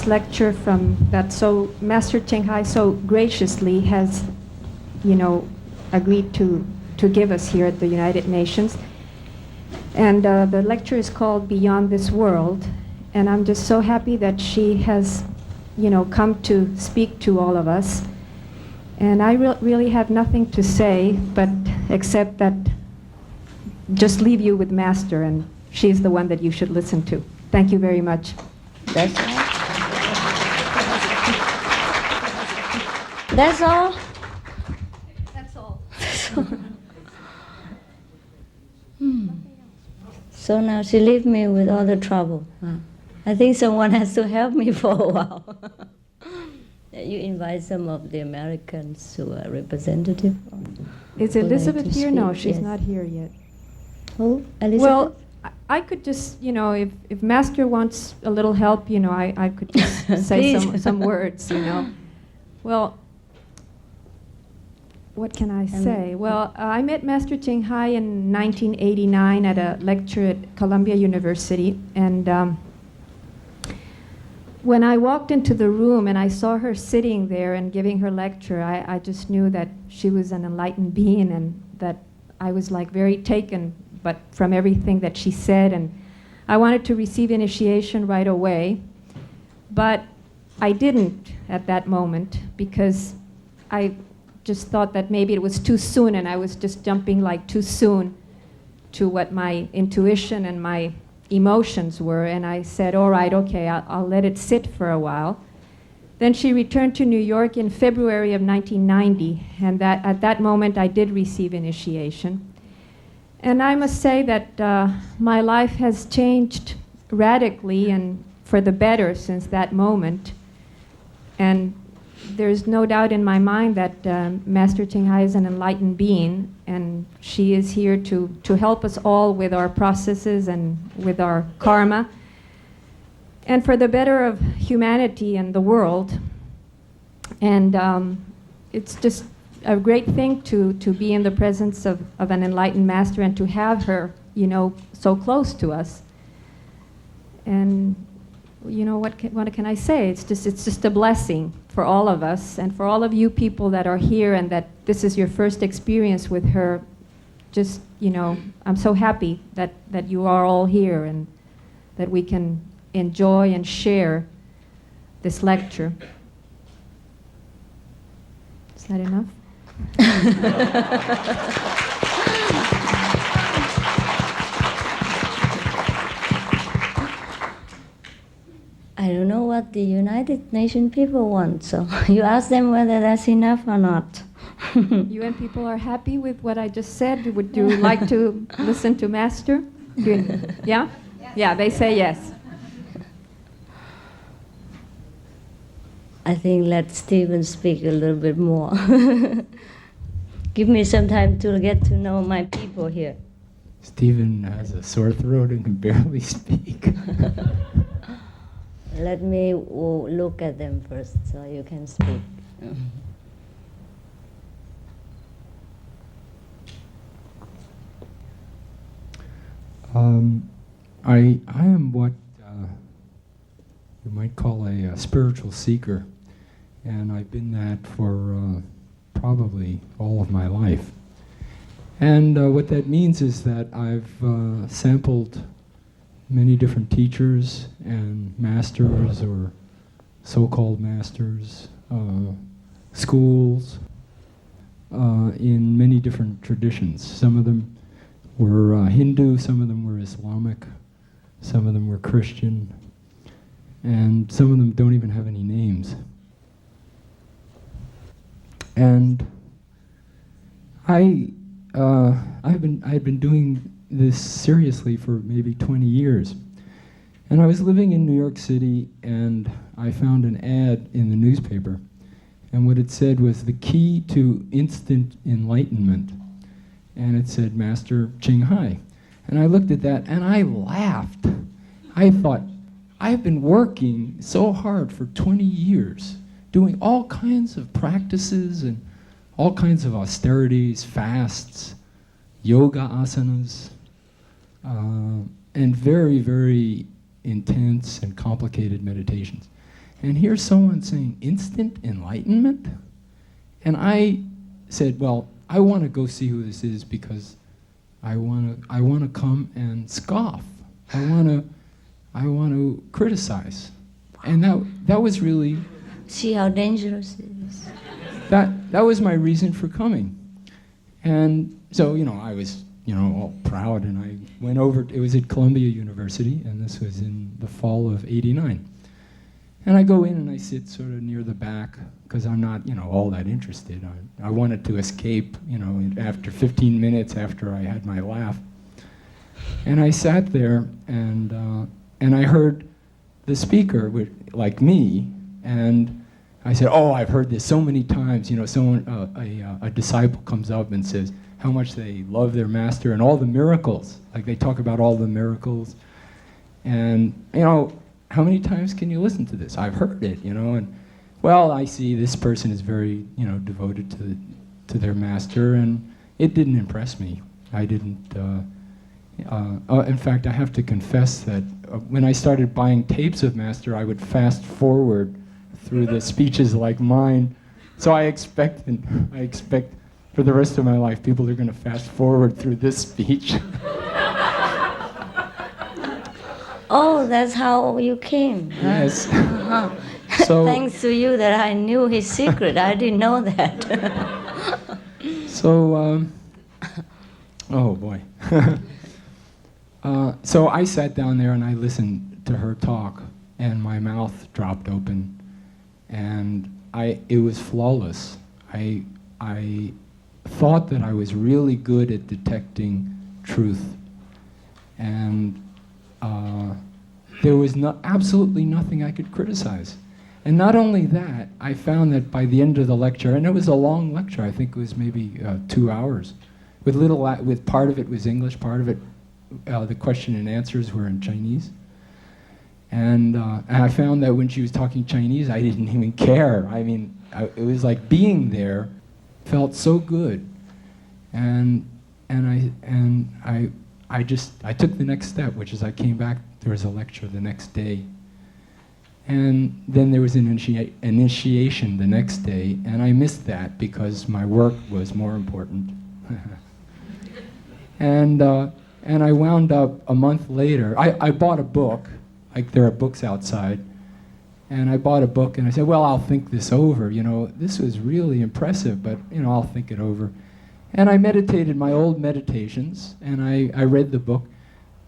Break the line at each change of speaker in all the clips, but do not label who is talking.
lecture so Master Ching Hai so graciously has, agreed to give us here at the United Nations. And the lecture is called Beyond This World. And I'm just so happy that she has, come to speak to all of us. And I really have nothing to say, but except that just leave you with Master, and she's the one that you should listen to. Thank you very much.
That's all? That's all?
That's all.
So now she leave me with all the trouble. I think someone has to help me for a while. You invite some of the Americans who are representative.
Is Elizabeth
like to
here? No,
speak,
she's
yes.
not here yet.
Who? Elizabeth?
Well, I could just, if Master wants a little help, I could just say
Please.
some words, Well, what can I say? Well, I met Master Ching Hai in 1989 at a lecture at Columbia University, and when I walked into the room and I saw her sitting there and giving her lecture, I just knew that she was an enlightened being, and that I was like very taken from everything that she said, and I wanted to receive initiation right away, but I didn't at that moment because I just thought that maybe it was too soon, and I was just jumping like too soon to what my intuition and my emotions were, and I said, all right, okay, I'll let it sit for a while. Then she returned to New York in February of 1990, and at that moment I did receive initiation. And I must say that my life has changed radically and for the better since that moment. And there's no doubt in my mind that Master Ching Hai is an enlightened being, and she is here to help us all with our processes and with our karma, and for the better of humanity and the world. And it's just a great thing to be in the presence of an enlightened master and to have her, so close to us. And what can I say? It's just a blessing for all of us and for all of you people that are here and that this is your first experience with her. Just, I'm so happy that you are all here and that we can enjoy and share this lecture. Is that enough?
I don't know what the United Nations people want, so you ask them whether that's enough or not.
UN people are happy with what I just said. Would you like to listen to Master? Yeah? Yeah, they say yes.
I think let Stephen speak a little bit more. Give me some time to get to know my people here.
Stephen has a sore throat and can barely speak.
Let me look at them first so you can speak.
I am what you might call a spiritual seeker, and I've been that for probably all of my life. And what that means is that I've sampled many different teachers and masters or so-called masters, schools, in many different traditions. Some of them were Hindu, some of them were Islamic, some of them were Christian, and some of them don't even have any names. And I had been doing this seriously for maybe 20 years. And I was living in New York City, and I found an ad in the newspaper, and what it said was the key to instant enlightenment. And it said Master Ching Hai. And I looked at that and I laughed. I thought, I've been working so hard for 20 years, doing all kinds of practices and all kinds of austerities, fasts, yoga asanas, and very, very intense and complicated meditations. And here's someone saying instant enlightenment? And I said, well, I want to go see who this is because I want to come and scoff. I want to criticize. And that was really
See how dangerous it is.
that was my reason for coming. And so, I was, all proud, and I went over. It was at Columbia University, and this was in the fall of '89. And I go in and I sit sort of near the back because I'm not, all that interested. I wanted to escape, after 15 minutes after I had my laugh. And I sat there and I heard the speaker, like me, and I said, oh, I've heard this so many times. Someone, a disciple comes up and says how much they love their master and all the miracles. Like they talk about all the miracles. And, how many times can you listen to this? I've heard it, and well, I see this person is very, devoted to their master, and it didn't impress me. I didn't, in fact, I have to confess that when I started buying tapes of master, I would fast forward through the speeches like mine. So I expect for the rest of my life, people are going to fast forward through this speech.
Oh, that's how you came.
Yes.
Uh-huh.
So,
Thanks to you that I knew his secret. I didn't know that.
so, oh boy. So I sat down there and I listened to her talk, and my mouth dropped open, and it was flawless. I thought that I was really good at detecting truth, and there was absolutely nothing I could criticize. And not only that, I found that by the end of the lecture, and it was a long lecture, I think it was maybe 2 hours, with part of it was English, part of it, the question and answers were in Chinese. And I found that when she was talking Chinese, I didn't even care. I mean, it was like being there felt so good. And I took the next step, which is I came back. There was a lecture the next day, and then there was an initiation the next day, and I missed that because my work was more important. And I wound up a month later. I bought a book, like there are books outside, and I bought a book, and I said, well, I'll think this over. This was really impressive, but I'll think it over. And I meditated my old meditations, and I read the book,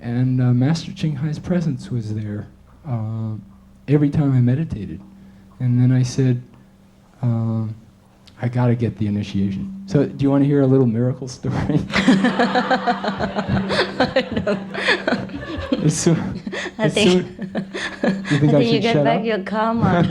and Master Ching Hai's presence was there every time I meditated. And then I said, I got to get the initiation. So do you want to hear a little miracle story?
I think you get back your karma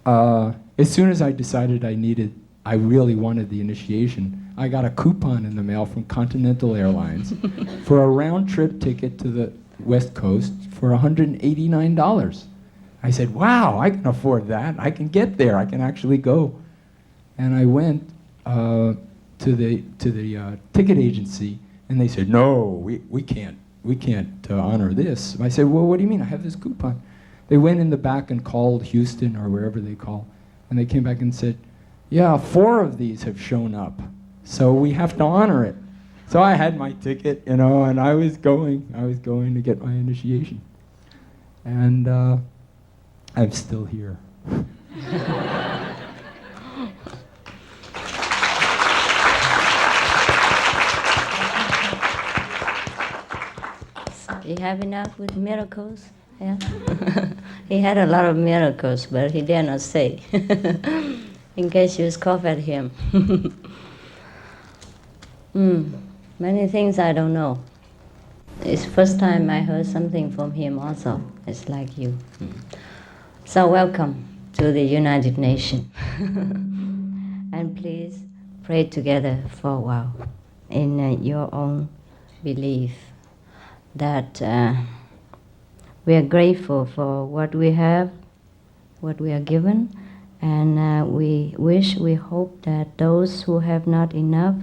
now. As soon as I decided I really wanted the initiation, I got a coupon in the mail from Continental Airlines for a round-trip ticket to the West Coast for $189. I said, wow, I can afford that. I can get there. I can actually go. And I went to the ticket agency, and they said, no, we can't honor this. I said, well, what do you mean? I have this coupon. They went in the back and called Houston or wherever they call, and they came back and said, yeah, 4 of these have shown up, so we have to honor it. So I had my ticket, and I was going to get my initiation. And I'm still here.
You have enough with miracles? Yeah. He had a lot of miracles, but he dare not say, in case you scoff at him. Many things I don't know. It's first time I heard something from him also. It's like you. So welcome to the United Nations. And please pray together for a while in your own belief that we are grateful for what we have, what we are given, and we hope that those who have not enough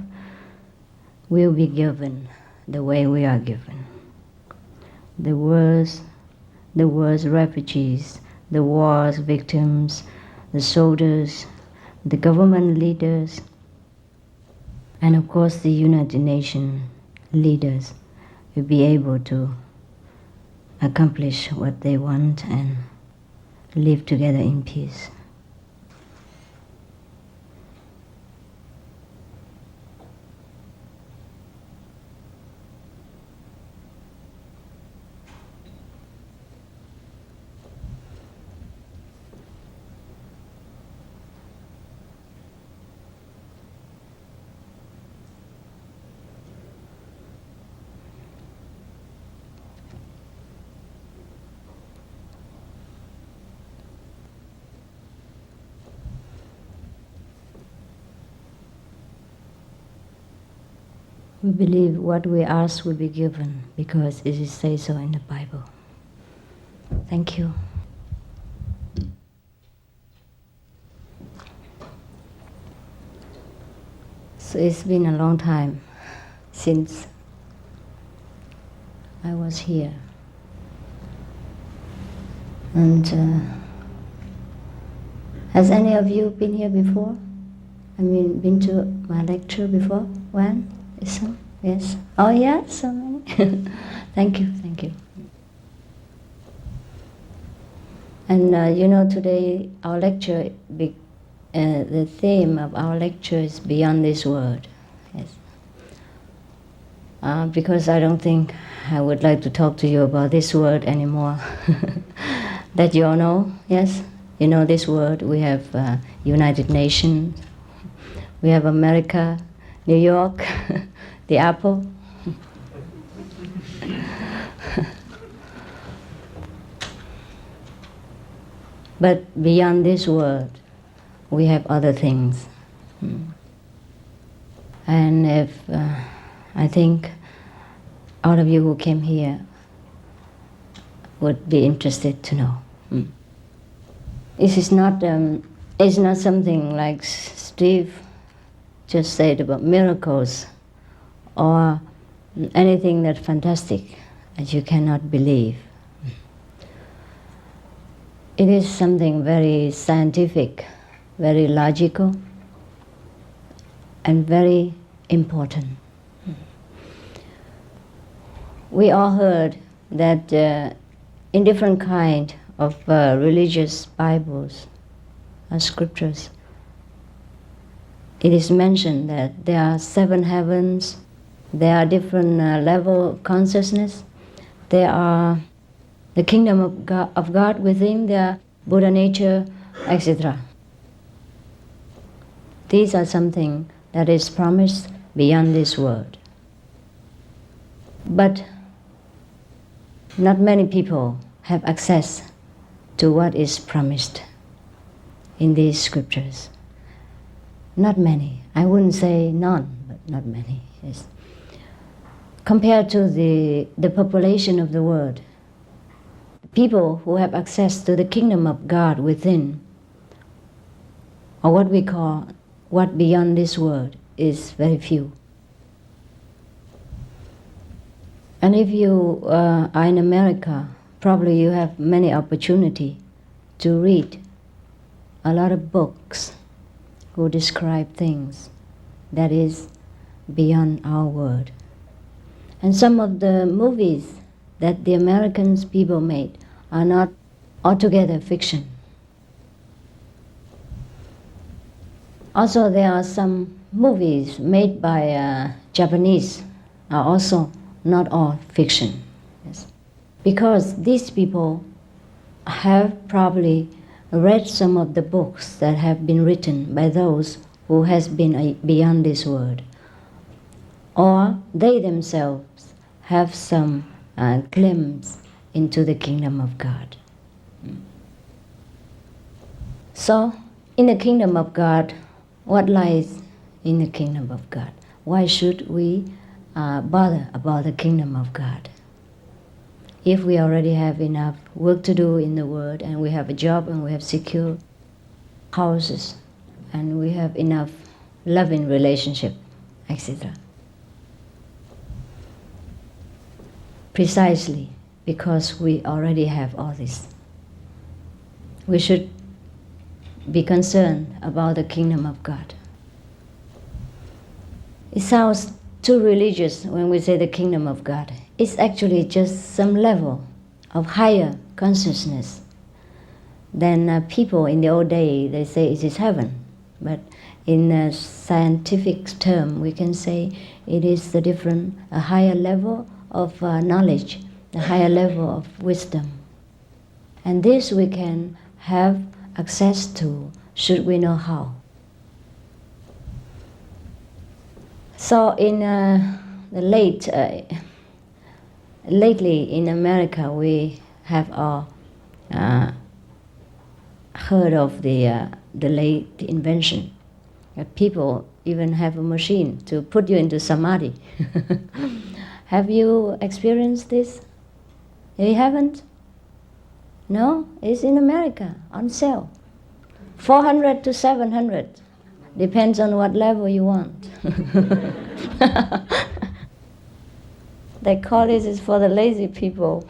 will be given the way we are given. the world's refugees, the war's victims, the soldiers, the government leaders, and of course the United Nations leaders will be able to accomplish what they want and live together in peace. We believe what we ask will be given because it is said so in the Bible. Thank you. So it's been a long time since I was here. And has any of you been here before? I mean, been to my lecture before? When? Some? Yes. Oh yeah, so many. Thank you, thank you. And you know, today our lecture, the theme of our lecture is Beyond This World. Yes. Because I don't think I would like to talk to you about this world anymore. That you all know, yes? You know this world. We have United Nations. We have America, New York, the apple. But beyond this world, we have other things. And if I think all of you who came here would be interested to know. This is not, it's not something like Steve just said about miracles or anything that's fantastic that you cannot believe. It is something very scientific, very logical, and very important. We all heard that in different kind of religious Bibles or scriptures, it is mentioned that there are 7 heavens, there are different level of consciousness, there are the kingdom of God within, there are Buddha nature, etc. These are something that is promised beyond this world. But not many people have access to what is promised in these scriptures. Not many. I wouldn't say none, but not many. Yes. Compared to the population of the world, people who have access to the kingdom of God within, or what we call what beyond this world, is very few. And if you are in America, probably you have many opportunity to read a lot of books who describe things that is beyond our world. And some of the movies that the Americans people made are not altogether fiction. Also, there are some movies made by Japanese are also not all fiction. Yes. Because these people have probably read some of the books that have been written by those who has been beyond this world. Or they themselves have some glimpse into the kingdom of God. So, in the kingdom of God, what lies in the kingdom of God? Why should we bother about the kingdom of God? If we already have enough work to do in the world, and we have a job, and we have secure houses, and we have enough loving relationship, etc. Precisely because we already have all this. We should be concerned about the kingdom of God. It sounds too religious when we say the kingdom of God. It's actually just some level of higher consciousness than people in the old day, they say it is heaven. But in a scientific term, we can say it is a higher level of knowledge, a higher level of wisdom. And this we can have access to, should we know how. So in lately in America, we have all heard of the late invention. People even have a machine to put you into samadhi. Have you experienced this? You haven't? No? It's in America, on sale. 400 to 700. Depends on what level you want. They call this is for the lazy people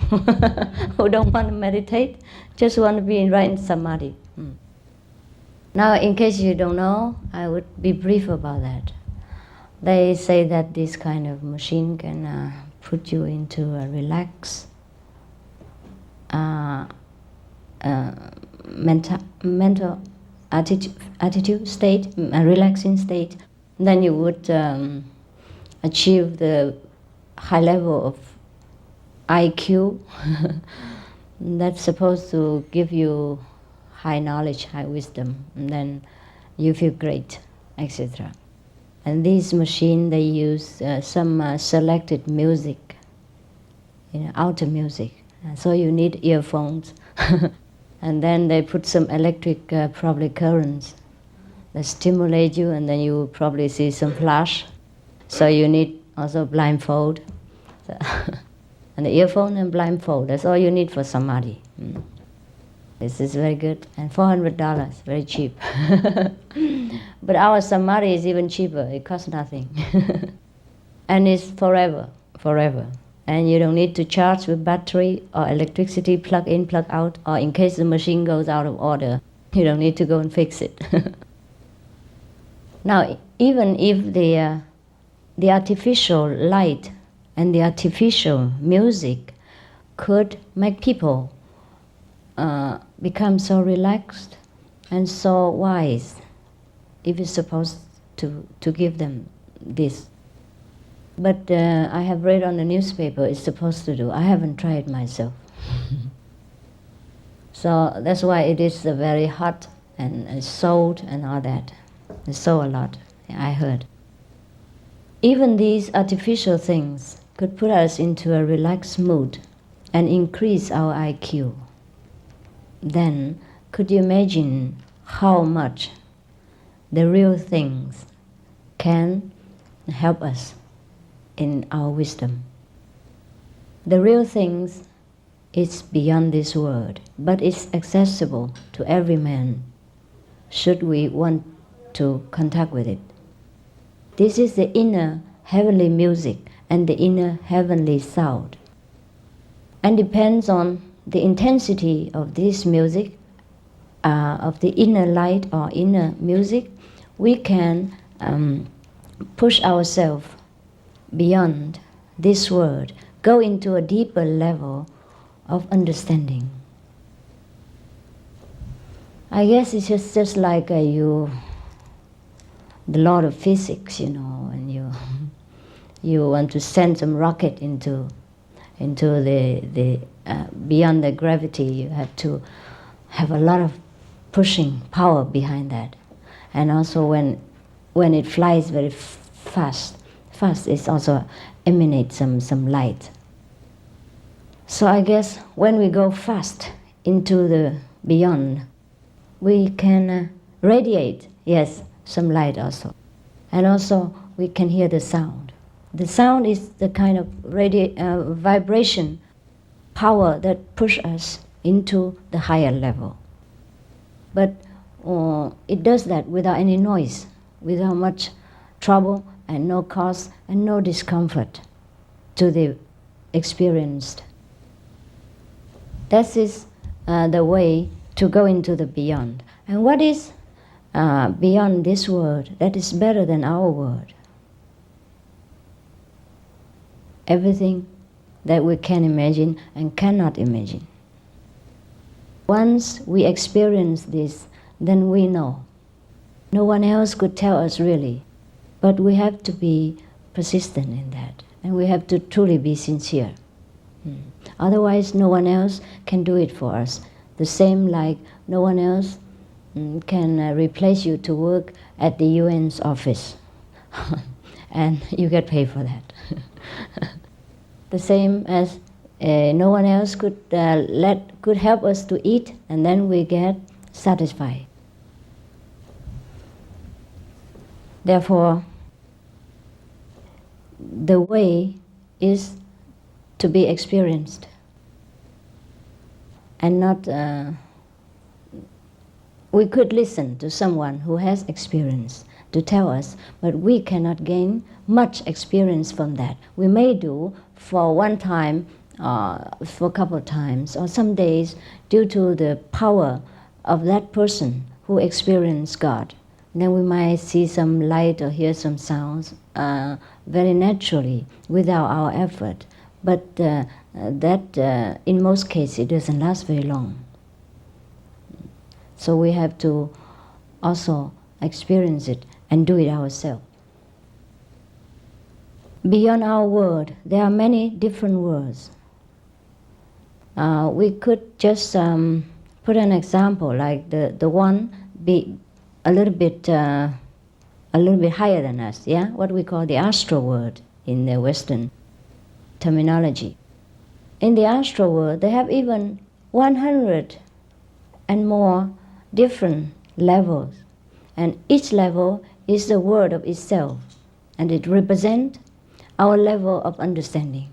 who don't want to meditate, just want to be right in samadhi. Now, in case you don't know, I would be brief about that. They say that this kind of machine can put you into a relaxed mental attitude state, a relaxing state. Then you would achieve the high level of IQ that's supposed to give you high knowledge, high wisdom, and then you feel great, etc. And these machines, they use some selected music, outer music. So you need earphones. And then they put some electric probably currents that stimulate you, and then you will probably see some flash. So you need also blindfold. So and the earphone and blindfold, that's all you need for samadhi. This is very good. And $400, very cheap. But our samadhi is even cheaper, it costs nothing. And it's forever. And you don't need to charge with battery or electricity, plug in, plug out, or in case the machine goes out of order, you don't need to go and fix it. Now, even if the artificial light and the artificial music could make people become so relaxed and so wise, if it's supposed to give them this. But I have read on the newspaper it's supposed to do. I haven't tried myself. So that's why it is very hot and sold and all that. It's sold a lot, I heard. Even these artificial things could put us into a relaxed mood and increase our IQ. Then could you imagine how much the real things can help us in our wisdom? The real things is beyond this world, but it's accessible to every man, should we want to contact with it. This is the inner heavenly music and the inner heavenly sound. And depends on the intensity of this music, of the inner light or inner music, we can push ourselves beyond this world, go into a deeper level of understanding. I guess it's just like the law of physics, and you want to send some rocket into the beyond the gravity. You have to have a lot of pushing power behind that, and also when it flies very fast, it also emanates some light. So I guess when we go fast into the beyond, we can radiate, yes, some light also. And also we can hear the sound. The sound is the kind of vibration, power that push us into the higher level. But it does that without any noise, without much trouble and no cost and no discomfort to the experienced. That is the way to go into the beyond. And what is beyond this world that is better than our world? Everything that we can imagine and cannot imagine. Once we experience this, then we know. No one else could tell us really, but we have to be persistent in that, and we have to truly be sincere. Otherwise, no one else can do it for us. The same like no one else can replace you to work at the UN's office, and you get paid for that. The same as no one else could help us to eat, and then we get satisfied. Therefore, the way is to be experienced, and not. We could listen to someone who has experience to tell us, but we cannot gain much experience from that. We may do for one time, for a couple of times, or some days, due to the power of that person who experienced God. Then we might see some light or hear some sounds very naturally without our effort. But that, in most cases, it doesn't last very long. So we have to also experience it and do it ourselves. Beyond our world, there are many different worlds. We could just put an example, like the one be a little bit higher than us, yeah? What we call the astral world in the Western terminology. In the astral world, they have even 100 and more different levels, and each level is the word of itself, and it represents our level of understanding.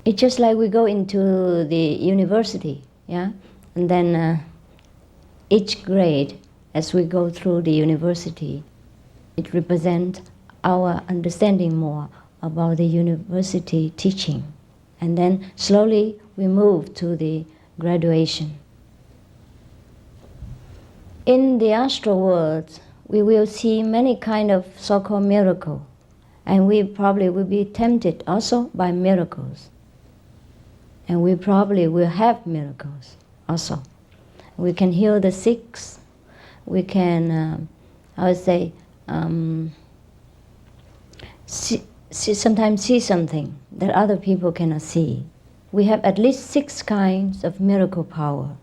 It's just like we go into the university, yeah, and then each grade, as we go through the university, it represents our understanding more about the university teaching, and then slowly we move to the graduation. In the astral world, we will see many kind of so-called miracles, and we probably will be tempted also by miracles. And we probably will have miracles also. We can heal the sick. We can, sometimes see something that other people cannot see. We have at least 6 kinds of miracle power.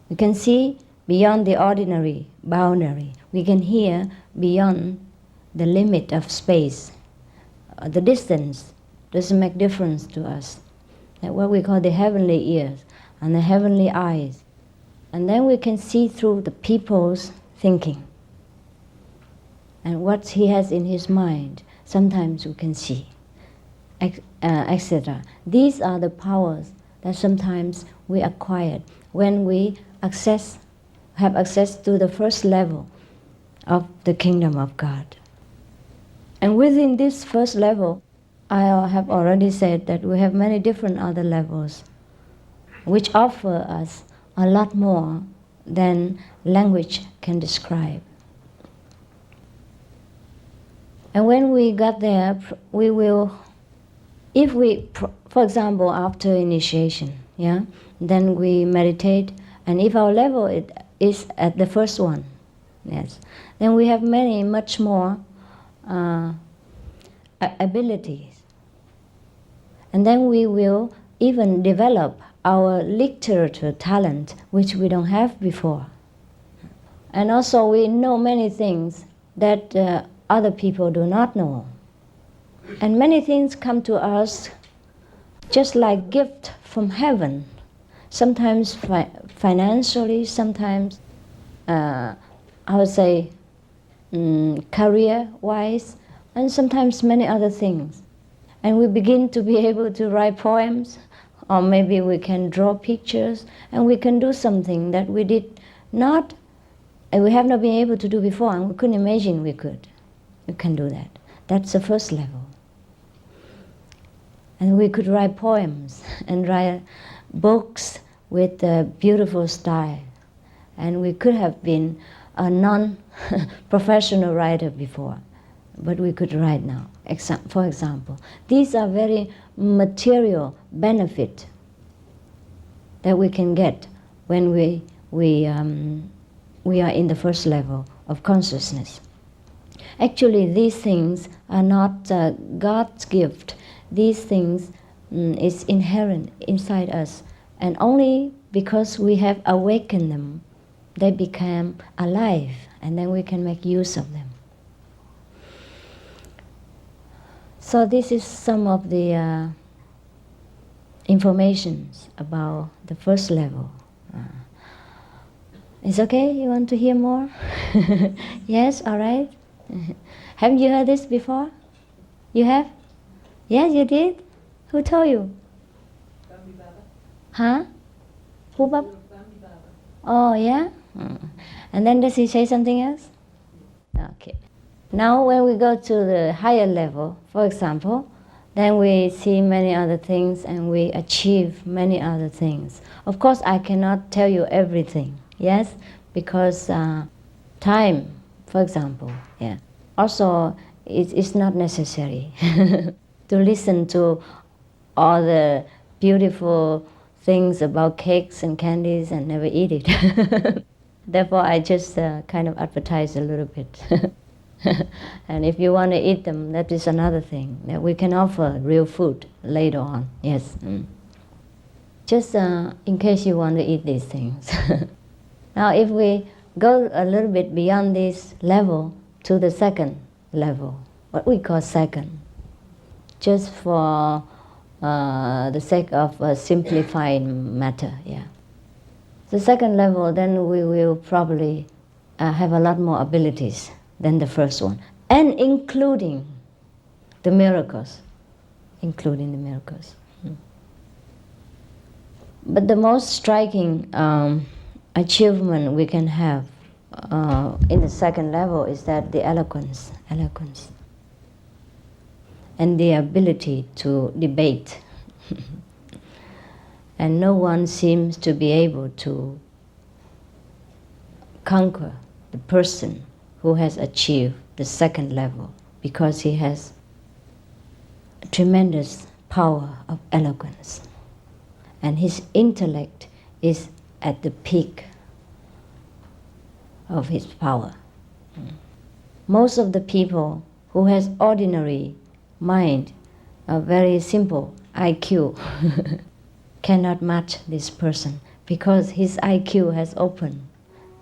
We can see beyond the ordinary boundary. We can hear beyond the limit of space. The distance doesn't make difference to us. That's what we call the heavenly ears and the heavenly eyes. And then we can see through the people's thinking. And what he has in his mind, sometimes we can see, etc. These are the powers that sometimes we acquire when we have access to the first level of the kingdom of God. And within this first level, I have already said that we have many different other levels which offer us a lot more than language can describe. And when we got there, we will, if we, for example, after initiation, yeah, then we meditate, and if our level is at the first one, yes, then we have much more abilities. And then we will even develop our literature talent, which we don't have before. And also we know many things that other people do not know. And many things come to us just like gift from heaven, sometimes financially, sometimes career-wise, and sometimes many other things. And we begin to be able to write poems, or maybe we can draw pictures, and we can do something that we did not, and we have not been able to do before, and we couldn't imagine we could. We can do that. That's the first level. And we could write poems and write books with a beautiful style. And we could have been a non-professional writer before, but we could write now, for example. These are very material benefit that we can get when we are in the first level of consciousness. Actually, these things are not God's gift. These things is inherent inside us, and only because we have awakened them, they become alive, and then we can make use of them. So this is some of the informations about the first level. It's okay? You want to hear more? Yes, all right. Haven't you heard this before? You have? Yes, you did? Who told you? Huh? Who, Baba? Oh, yeah? And then does he say something else? Okay. Now when we go to the higher level, for example, then we see many other things and we achieve many other things. Of course, I cannot tell you everything, yes? Because time, for example, yeah. Also, it's not necessary to listen to all the beautiful things about cakes and candies and never eat it. Therefore, I just kind of advertise a little bit. And if you want to eat them, that is another thing. That we can offer real food later on, yes. Just in case you want to eat these things. Now, if we go a little bit beyond this level to the second level, what we call second, just for the sake of simplifying matter, yeah. The second level, then we will probably have a lot more abilities than the first one, and including the miracles. But the most striking achievement we can have in the second level is that the eloquence, and the ability to debate. And no one seems to be able to conquer the person who has achieved the second level, because he has a tremendous power of eloquence. And his intellect is at the peak of his power. Most of the people who has ordinary mind, a very simple IQ, cannot match this person, because his IQ has opened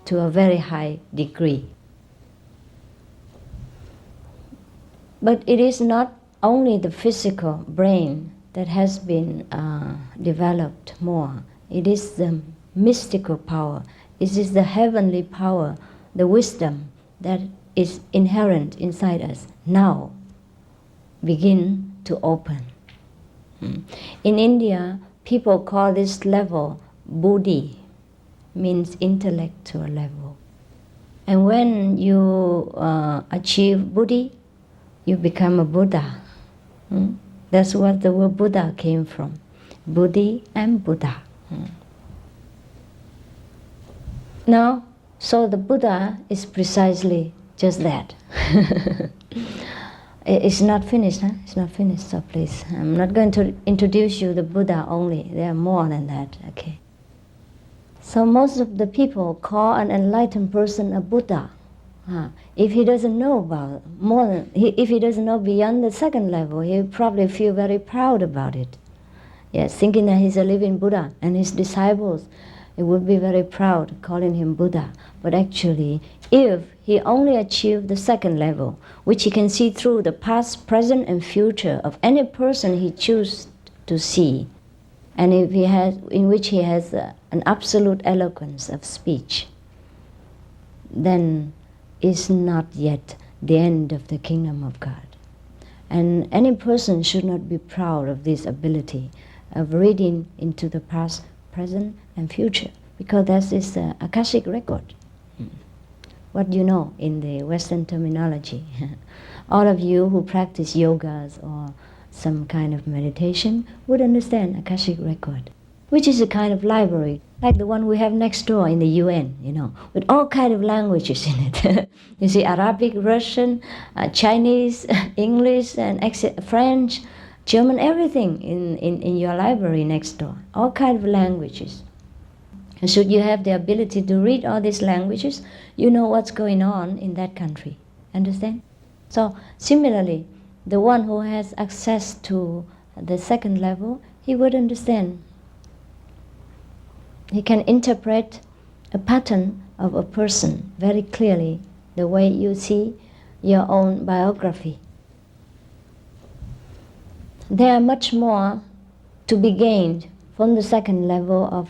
to a very high degree. But it is not only the physical brain that has been developed more. It is the mystical power. It is the heavenly power, the wisdom that is inherent inside us now begin to open. In India, people call this level Buddhi, means intellectual level. And when you achieve Buddhi, you become a Buddha. That's what the word Buddha came from. Buddhi and Buddha. Now, so the Buddha is precisely just that. It's not finished, huh? It's not finished, so please. I'm not going to introduce you the Buddha only. There are more than that, okay? So most of the people call an enlightened person a Buddha. If he doesn't know about more than, if he doesn't know beyond the second level, he'll probably feel very proud about it. Yes, thinking that he's a living Buddha, and his disciples, it would be very proud calling him Buddha. But actually, if he only achieved the second level, which he can see through the past, present, and future of any person he chooses to see, and if he has, in which he has an absolute eloquence of speech, then is not yet the end of the kingdom of God. And any person should not be proud of this ability of reading into the past, present, and future, because that is the Akashic record. What you know in the Western terminology. All of you who practice yogas or some kind of meditation would understand Akashic record, which is a kind of library, like the one we have next door in the UN, with all kind of languages in it. You see Arabic, Russian, Chinese, English, and French, German, everything in your library next door, all kind of languages. And should you have the ability to read all these languages, you know what's going on in that country. Understand? So similarly, the one who has access to the second level, he would understand. He can interpret a pattern of a person very clearly, the way you see your own biography. There are much more to be gained from the second level of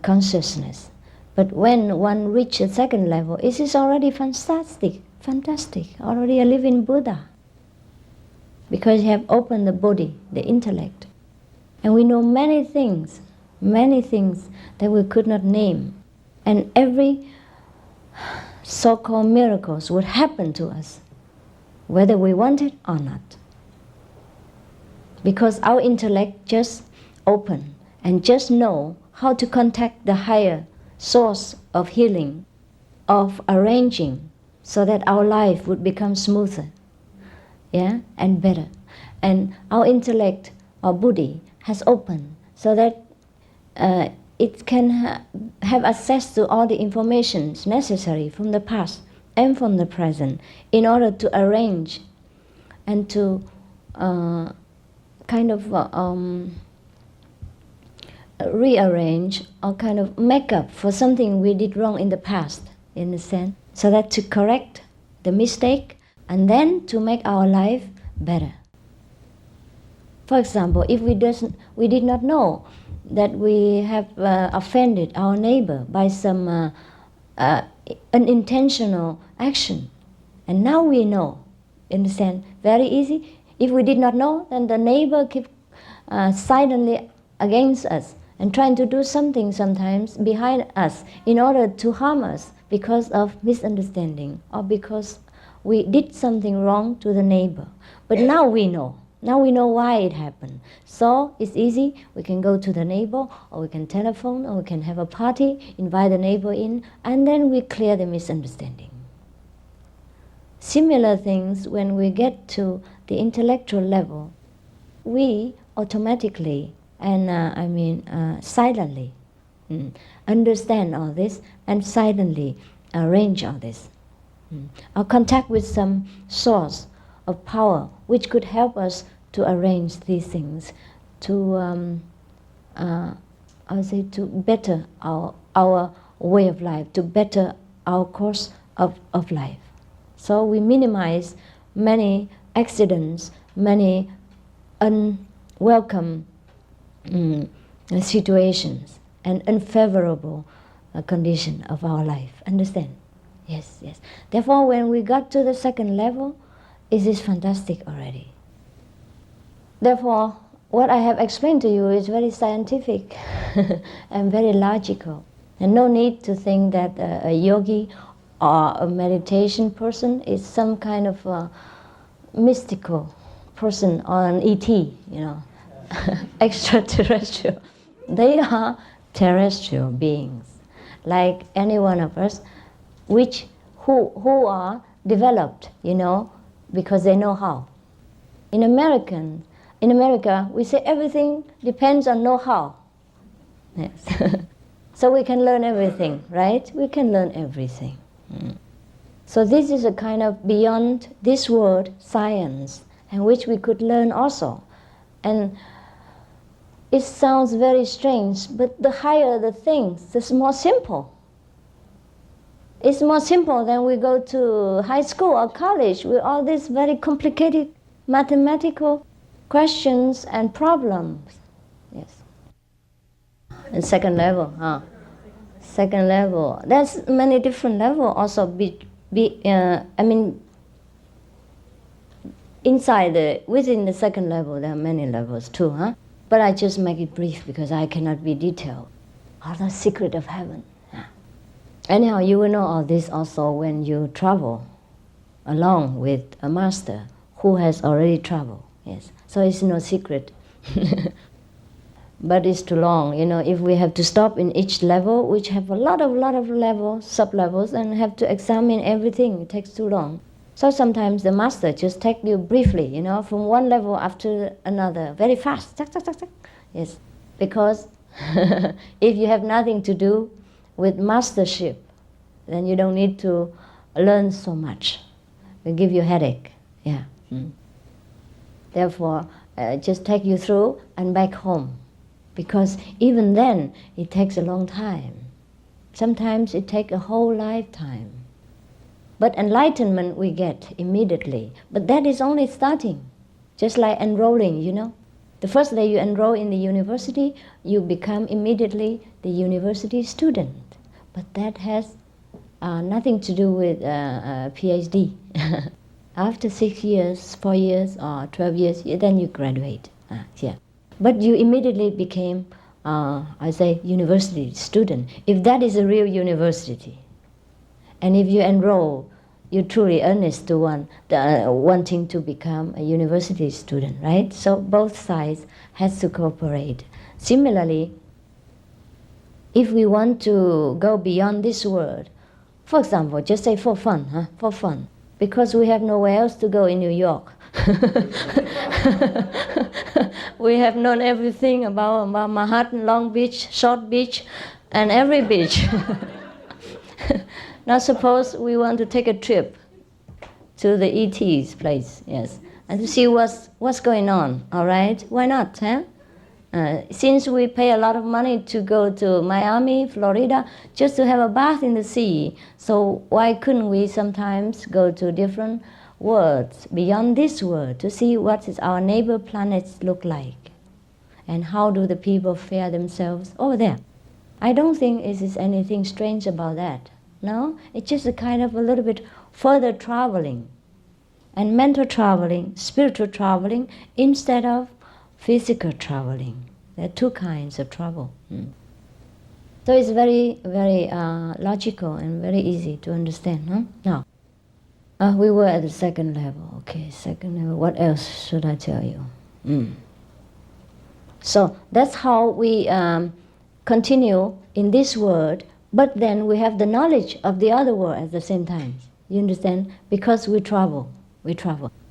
consciousness. But when one reaches the second level, it is already fantastic, already a living Buddha. Because you have opened the body, the intellect. And we know many things that we could not name. And every so-called miracles would happen to us, whether we want it or not. Because our intellect just open and just know how to contact the higher source of healing, of arranging, so that our life would become smoother, and better. And our intellect or buddhi has opened so that it can have access to all the information necessary from the past and from the present in order to arrange and to rearrange or kind of make up for something we did wrong in the past, in a sense, so that to correct the mistake and then to make our life better. For example, if we did not know that we have offended our neighbor by some unintentional action, and now we know, in a sense, very easy. If we did not know, then the neighbor keep silently against us and trying to do something sometimes behind us in order to harm us because of misunderstanding or because we did something wrong to the neighbor. But now we know. Now we know why it happened. So it's easy. We can go to the neighbor, or we can telephone, or we can have a party, invite the neighbor in, and then we clear the misunderstanding. Similar things when we get to the intellectual level, we automatically and silently understand all this and silently arrange all this. Or contact with some source of power which could help us to arrange these things, to to better our way of life, to better our course of life. So we minimize many accidents, many unwelcome situations and unfavorable condition of our life. Understand? Yes. Therefore, when we got to the second level, it is fantastic already. Therefore, what I have explained to you is very scientific and very logical. And no need to think that a yogi or a meditation person is some kind of a mystical person or an ET, extraterrestrial. They are terrestrial beings, like any one of us, who are developed, because they know how. In America, we say everything depends on know-how. Yes. So we can learn everything, right? We can learn everything. So this is a kind of beyond this world science, and which we could learn also. And it sounds very strange, but the higher the things, the more simple. It's more simple than we go to high school or college with all these very complicated mathematical questions and problems. Yes. And second level, Second level. There's many different levels also. Within the second level, there are many levels too, But I just make it brief because I cannot be detailed. All the secret of heaven. Anyhow, you will know all this also when you travel along with a master who has already traveled. Yes, so it's no secret. But it's too long, you know. If we have to stop in each level, which have a lot of levels, sub-levels, and have to examine everything, it takes too long. So sometimes the master just take you briefly, you know, from one level after another, very fast. Tuck, tuck, tuck, tuck. Yes, because if you have nothing to do with mastership, then you don't need to learn so much. It will give you a headache. Yeah. Therefore, just take you through and back home. Because even then, it takes a long time. Sometimes it takes a whole lifetime. But enlightenment we get immediately. But that is only starting. Just like enrolling, you know. The first day you enroll in the university, you become immediately the university student. But that has nothing to do with PhD. After 6 years, 4 years, or 12 years, then you graduate. Yeah. But you immediately became, university student. If that is a real university, and if you enroll, you're truly earnest to wanting to become a university student, right? So both sides has to cooperate. Similarly, if we want to go beyond this world, for example, just say for fun, for fun, because we have nowhere else to go in New York. We have known everything about Manhattan, Long Beach, Short Beach, and every beach. Now suppose we want to take a trip to the ET's place, yes, and to see what's going on, all right? Why not, huh? Since we pay a lot of money to go to Miami, Florida, just to have a bath in the sea, so why couldn't we sometimes go to different worlds, beyond this world, to see what is our neighbor planets look like, and how do the people fare themselves over there? I don't think it is anything strange about that. No, it's just a kind of a little bit further traveling, and mental traveling, spiritual traveling, instead of physical traveling. There are two kinds of travel. So it's very, very logical and very easy to understand. Huh? Now, we were at the second level. Okay, second level. What else should I tell you? So that's how we continue in this world, but then we have the knowledge of the other world at the same time. You understand? Because we travel.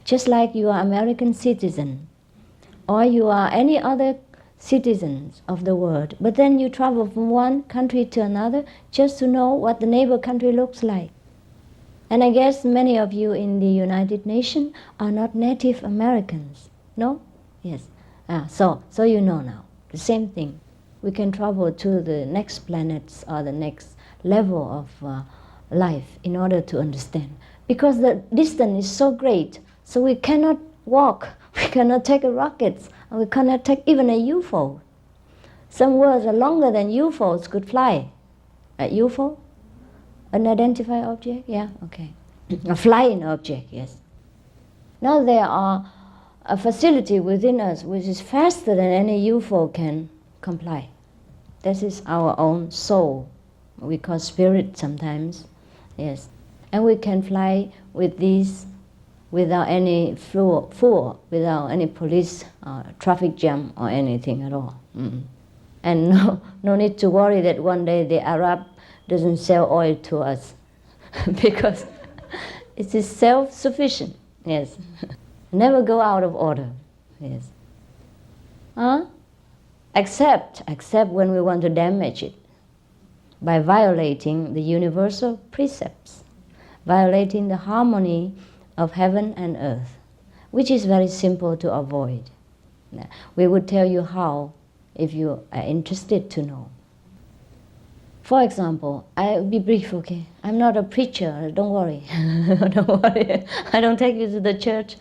Just like you are American citizen, or you are any other citizens of the world, but then you travel from one country to another just to know what the neighbor country looks like. And I guess many of you in the United Nations are not Native Americans, no? Yes. So you know now, the same thing. We can travel to the next planets or the next level of life in order to understand. Because the distance is so great, so we cannot walk, we cannot take a rocket, and we cannot take even a UFO. Some worlds are longer than UFOs could fly. A UFO? Unidentified object? Yeah, okay. A flying object, yes. Now there are a facility within us which is faster than any UFO can comply. This is our own soul. We call spirit sometimes, yes. And we can fly with these without any fuel, without any police traffic jam or anything at all. And no need to worry that one day the Arab doesn't sell oil to us because it is self-sufficient, yes. Never go out of order, yes. Except when we want to damage it by violating the universal precepts, violating the harmony of heaven and earth, which is very simple to avoid. We would tell you how if you are interested to know. For example, I'll be brief, okay? I'm not a preacher, don't worry. Don't worry, I don't take you to the church.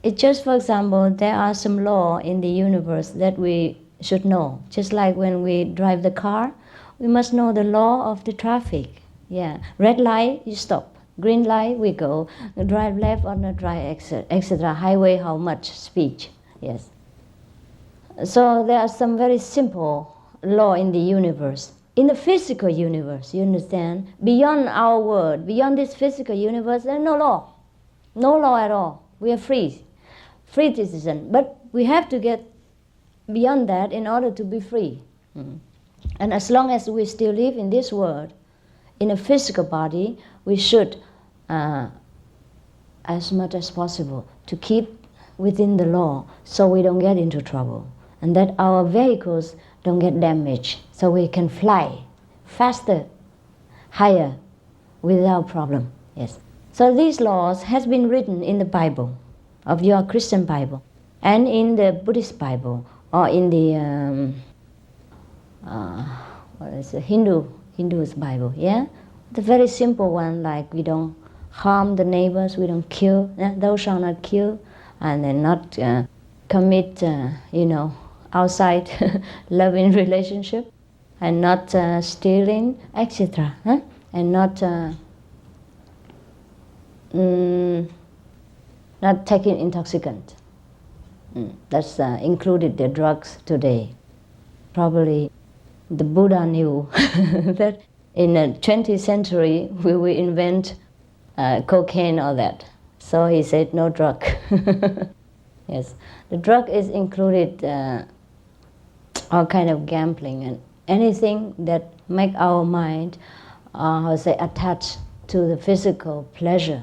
It's just, for example, there are some law in the universe that we should know. Just like when we drive the car, we must know the law of the traffic. Yeah, red light, you stop. Green light, we go. Drive left or not drive exit, etc. Highway, how much speed? Yes. So there are some very simple law in the universe. In the physical universe, you understand? Beyond our world, beyond this physical universe, there's no law. No law at all. We are free citizen. But we have to get beyond that in order to be free. And as long as we still live in this world, in a physical body, we should, as much as possible, to keep within the law so we don't get into trouble. And that our vehicles don't get damaged, so we can fly faster, higher, without problem. Yes. So these laws has been written in the Bible, of your Christian Bible, and in the Buddhist Bible, or in the Hindu's Bible. Yeah, the very simple one, like we don't harm the neighbors, we don't kill. Thou shalt not kill, and then not commit, outside loving relationship, and not stealing, etc. And not taking intoxicant. That's included the drugs today. Probably the Buddha knew that in the 20th century we will invent cocaine or that. So he said no drug. Yes, the drug is included all kind of gambling and anything that make our mind, attached to the physical pleasure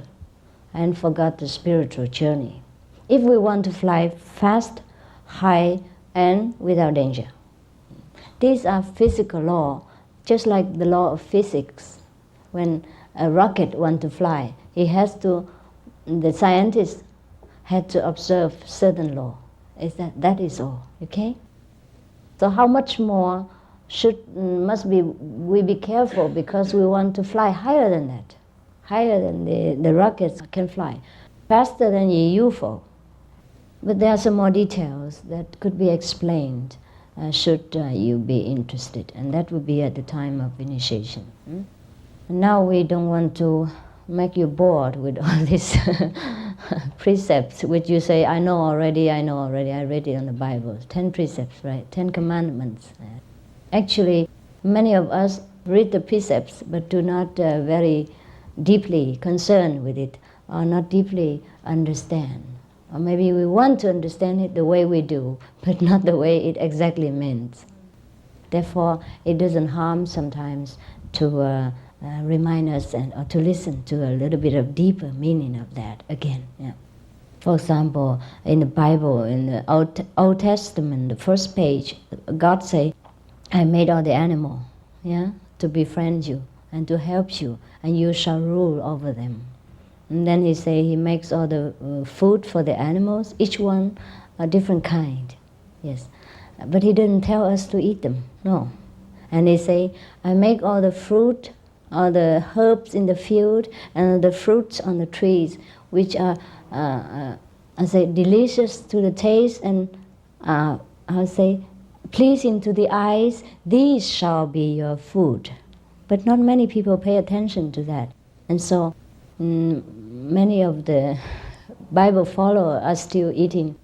and forgot the spiritual journey. If we want to fly fast, high, and without danger. These are physical law, just like the law of physics. When a rocket wants to fly, the scientists had to observe certain law. That is all, okay? So how much more must we be careful, because we want to fly higher than that, higher than the rockets can fly, faster than a UFO. But there are some more details that could be explained should you be interested, and that would be at the time of initiation. And now we don't want to make you bored with all these precepts, which you say, I know already, I read it on the Bible. 10 precepts, right? 10 commandments. Actually, many of us read the precepts but do not very deeply concern with it, or not deeply understand. Or maybe we want to understand it the way we do, but not the way it exactly means. Therefore, it doesn't harm sometimes to remind us or to listen to a little bit of deeper meaning of that again. Yeah. For example, in the Bible, in the Old Testament, the first page, God say, I made all the animal, to befriend you and to help you, and you shall rule over them. And then he say he makes all the food for the animals, each one a different kind. Yes, but he didn't tell us to eat them. No. And he say, I make all the fruit, all the herbs in the field, and the fruits on the trees, which are delicious to the taste and pleasing to the eyes. These shall be your food. But not many people pay attention to that, and so many of the Bible followers are still eating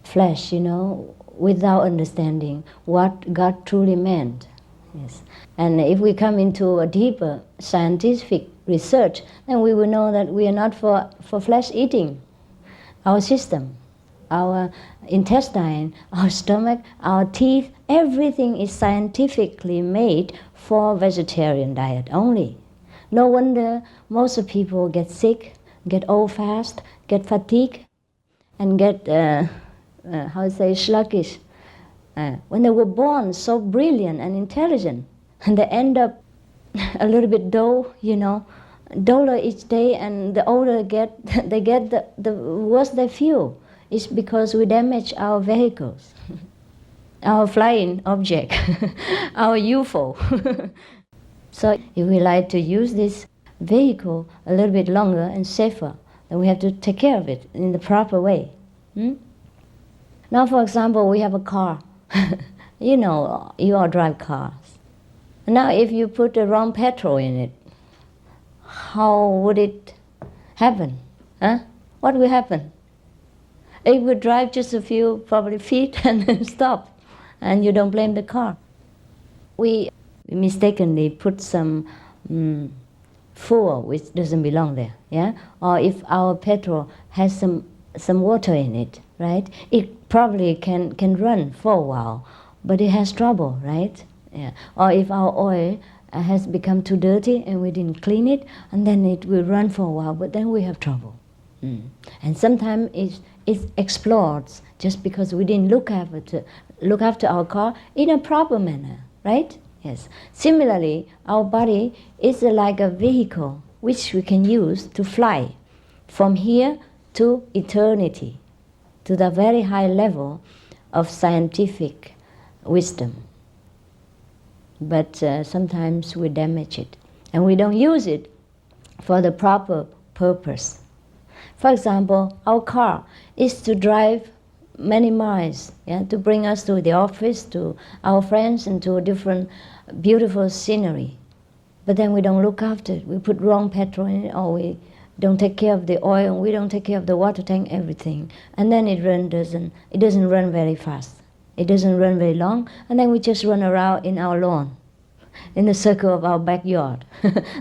flesh, without understanding what God truly meant. Yes. And if we come into a deeper scientific research, then we will know that we are not for flesh eating. Our system, our intestine, our stomach, our teeth, everything is scientifically made for vegetarian diet only. No wonder most of people get sick, get old fast, get fatigued, and get, sluggish. When they were born so brilliant and intelligent, and they end up a little bit dull, duller each day, and the older they get, the worse they feel. It's because we damage our vehicles, our flying object, our UFO. So if we like to use this vehicle a little bit longer and safer, then we have to take care of it in the proper way. Now, for example, we have a car. You all drive cars. Now, if you put the wrong petrol in it, how would it happen? What will happen? It would drive just a few probably feet and then stop, and you don't blame the car. We mistakenly put some fuel which doesn't belong there, or if our petrol has some some water in it, right? It probably can run for a while, but it has trouble, right? Yeah. Or if our oil has become too dirty and we didn't clean it, and then it will run for a while, but then we have trouble. And sometimes it explodes just because we didn't look after our car in a proper manner, right? Yes. Similarly, our body is like a vehicle which we can use to fly from here to eternity, to the very high level of scientific wisdom. But sometimes we damage it, and we don't use it for the proper purpose. For example, our car is to drive many miles, to bring us to the office, to our friends, and to a different beautiful scenery. But then we don't look after it. We put wrong petrol in it, or we don't take care of the oil, and we don't take care of the water tank, everything. And then it doesn't run very fast. It doesn't run very long, and then we just run around in our lawn, in the circle of our backyard.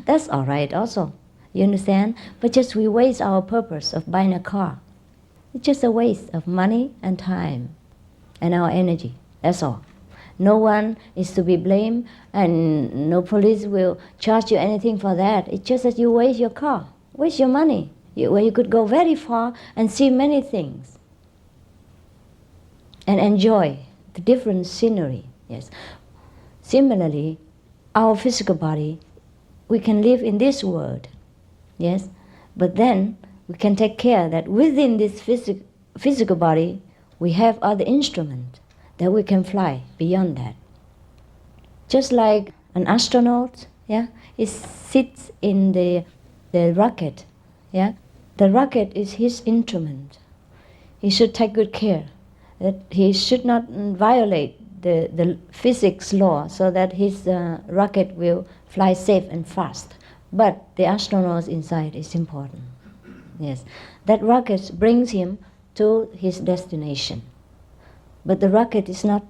That's all right also. You understand? But just we waste our purpose of buying a car. It's just a waste of money and time and our energy. That's all. No one is to be blamed, and no police will charge you anything for that. It's just that you waste your car, waste your money, where you could go very far and see many things and enjoy the different scenery. Yes. Similarly, our physical body, we can live in this world. Yes, but then we can take care that within this physical body we have other instruments that we can fly beyond that. Just like an astronaut, he sits in the rocket. The rocket is his instrument. He should take good care that he should not violate the physics law, so that his rocket will fly safe and fast. But the astronaut inside is important. Yes, that rocket brings him to his destination. But the rocket is not,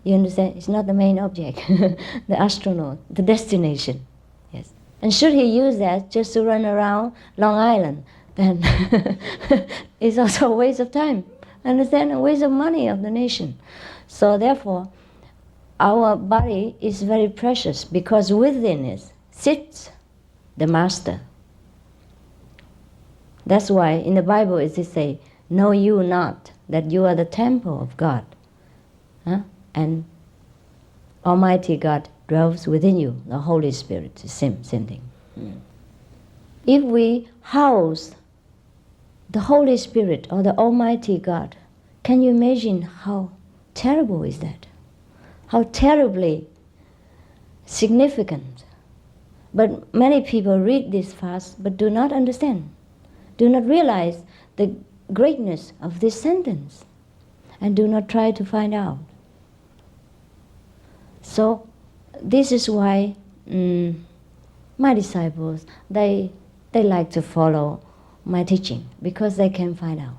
you understand, it's not the main object. The astronaut, the destination. Yes. And should he use that just to run around Long Island, then it's also a waste of time. Understand? A waste of money of the nation. So therefore, our body is very precious, because within it sits the master. That's why in the Bible it says, "Know you not that you are the temple of God, and Almighty God dwells within you." The Holy Spirit, the same thing. If we house the Holy Spirit or the Almighty God, can you imagine how terrible is that? How terribly significant. But many people read this fast but do not understand, do not realize the greatness of this sentence, and do not try to find out. So this is why my disciples, they like to follow my teaching, because they can find out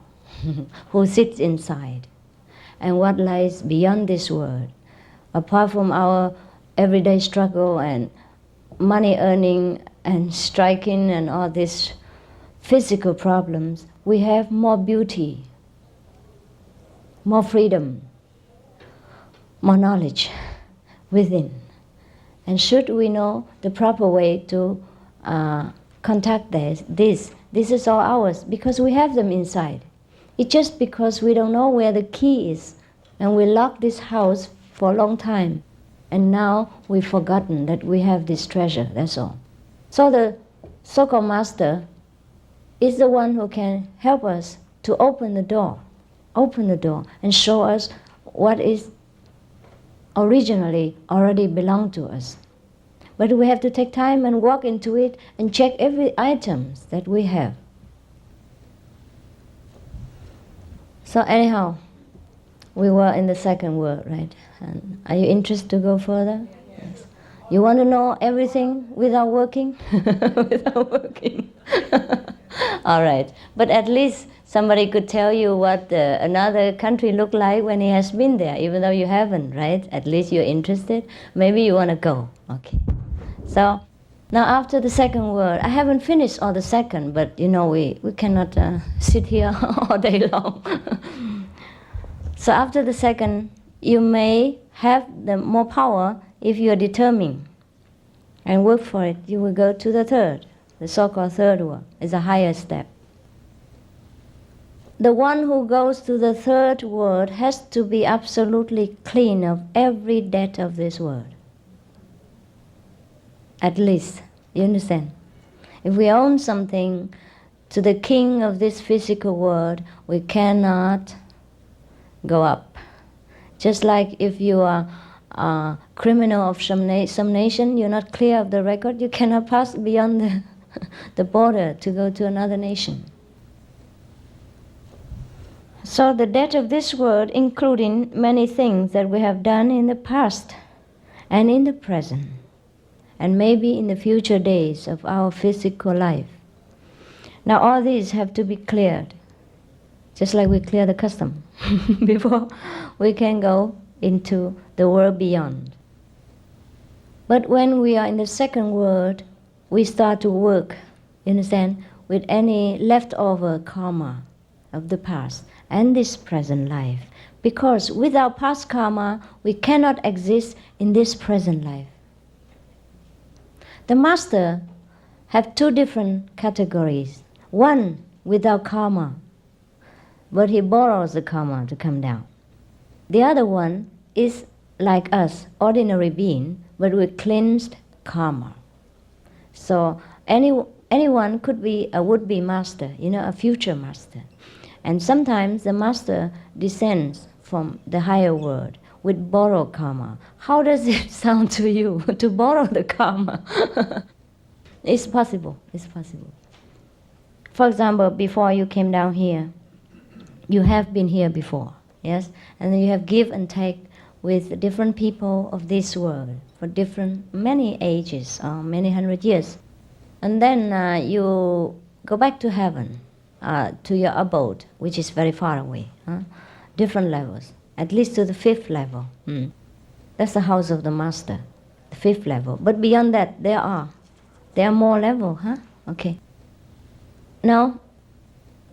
who sits inside and what lies beyond this world. Apart from our everyday struggle and money earning and striking and all these physical problems, we have more beauty, more freedom, more knowledge within. And should we know the proper way to contact this is all ours, because we have them inside. It's just because we don't know where the key is, and we lock this house for a long time, and now we've forgotten that we have this treasure, that's all. So the so-called master is the one who can help us to open the door, and show us what is originally already belonged to us. But we have to take time and walk into it and check every item that we have. So anyhow, we were in the second word, right? And are you interested to go further? Yes. You want to know everything without working? Without working. All right. But at least somebody could tell you what another country looked like when he has been there, even though you haven't, right? At least you're interested. Maybe you want to go. Okay. So Now after the second word, I haven't finished all the second, but we cannot sit here all day long. So after the second, you may have the more power if you are determined and work for it. You will go to the third, the so-called third word. It's a higher step. The one who goes to the third word has to be absolutely clean of every debt of this world. At least, you understand? If we own something to the king of this physical world, we cannot go up. Just like if you are a criminal of some nation, you're not clear of the record, you cannot pass beyond the border to go to another nation. So the debt of this world, including many things that we have done in the past and in the present, and maybe in the future days of our physical life. Now all these have to be cleared, just like we clear the custom before we can go into the world beyond. But when we are in the second world, we start to work, you understand, with any leftover karma of the past and this present life. Because without past karma, we cannot exist in this present life. The master have two different categories. One without karma, but he borrows the karma to come down. The other one is like us, ordinary being, but with cleansed karma. So anyone could be a would-be master, a future master. And sometimes the master descends from the higher world with borrowed karma. How does it sound to you to borrow the karma? It's possible. For example, before you came down here, you have been here before, yes? And then you have give and take with different people of this world for many ages or many hundred years. And then you go back to heaven, to your abode, which is very far away, different levels, at least to the fifth level. That's the house of the master, the fifth level. But beyond that, there are more levels, Okay. Now,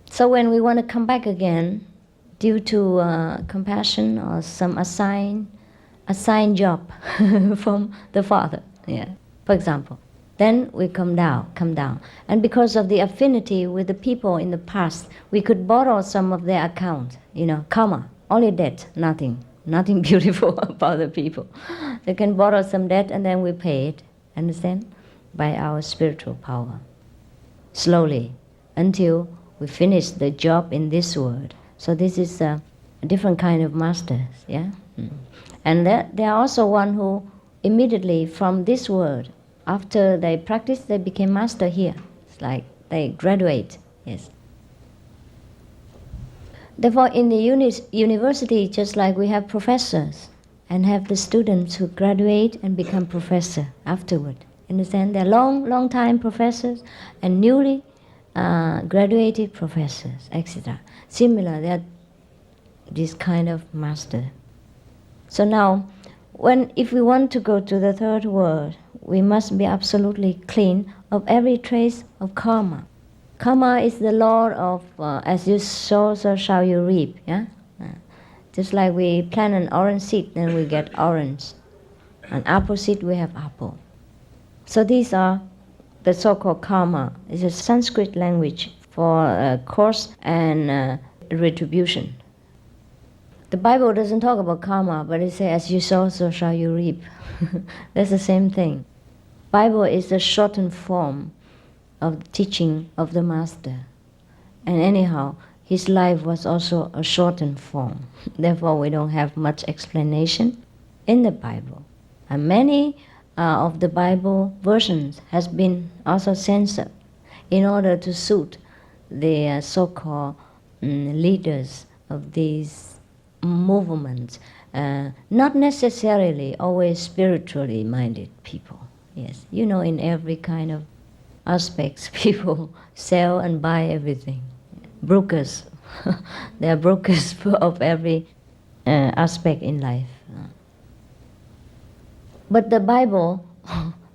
so when we want to come back again, due to compassion or some assigned job from the Father, for example, then we come down. And because of the affinity with the people in the past, we could borrow some of their account, karma, only debt, nothing beautiful about the people. They can borrow some debt and then we pay it, understand? By our spiritual power. Slowly, until we finish the job in this world. So this is a different kind of masters, And there are also one who immediately from this world, after they practice, they became master here. It's like they graduate, yes. Therefore, in the university, just like we have professors and have the students who graduate and become professor afterward. Understand? They're long time professors and newly graduated professors, etc. Similar, they are this kind of master. So now, if we want to go to the third world, we must be absolutely clean of every trace of karma. Karma is the law of as you sow, so shall you reap. Just like we plant an orange seed, then we get orange. An apple seed, we have apple. So these are the so-called karma. It's a Sanskrit language for cause and retribution. The Bible doesn't talk about karma, but it says, as you sow, so shall you reap. That's the same thing. Bible is the shortened form of the teaching of the Master. And anyhow, his life was also a shortened form. Therefore, we don't have much explanation in the Bible. And many of the Bible versions has been also censored in order to suit the so-called leaders of these movements, not necessarily always spiritually minded people. Yes, in every kind of aspects, people sell and buy everything. Brokers, they are brokers of every aspect in life. But the Bible,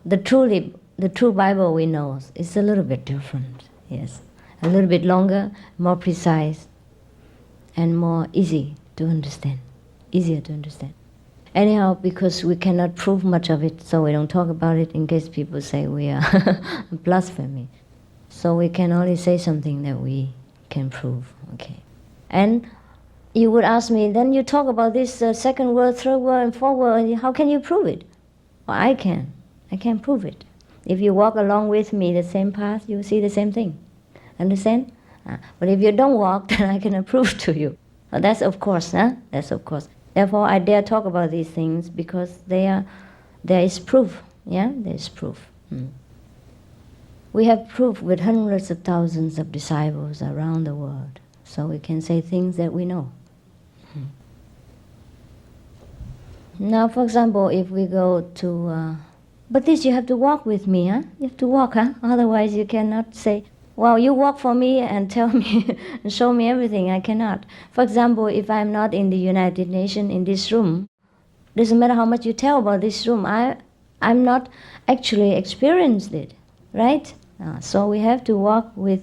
the the true Bible we know is a little bit different, yes. A little bit longer, more precise, and more easy to understand, easier to understand. Anyhow, because we cannot prove much of it, so we don't talk about it in case people say we are blasphemy. So we can only say something that we can prove, okay. And you would ask me, then you talk about this second word, third word, and fourth word, how can you prove it? Well, I can prove it. If you walk along with me the same path, you see the same thing. Understand? But if you don't walk, then I cannot prove to you. Well, that's of course, huh? That's of course. Therefore, I dare talk about these things because there is proof. Yeah, there is proof. We have proof with hundreds of thousands of disciples around the world, so we can say things that we know. Now, for example, if we go to, but this you have to walk with me, huh? You have to walk, huh? Otherwise, you cannot say, well, you walk for me and tell me and show me everything. I cannot. For example, if I'm not in the United Nations in this room, doesn't matter how much you tell about this room, I'm not actually experienced it, right? So we have to walk with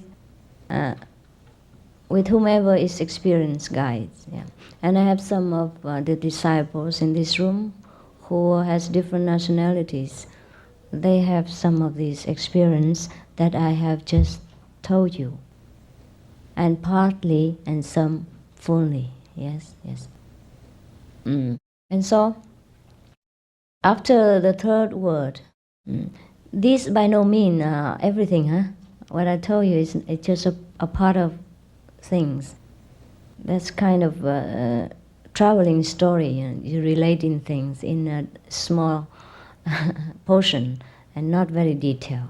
whomever is experienced guides. Yeah. And I have some of the disciples in this room who has different nationalities. They have some of this experience that I have just told you, and partly and some fully. Yes. And so, after the third word, this by no means everything, huh? What I told you is it's just a part of things. That's kind of a traveling story. You're relating things in a small portion and not very detailed.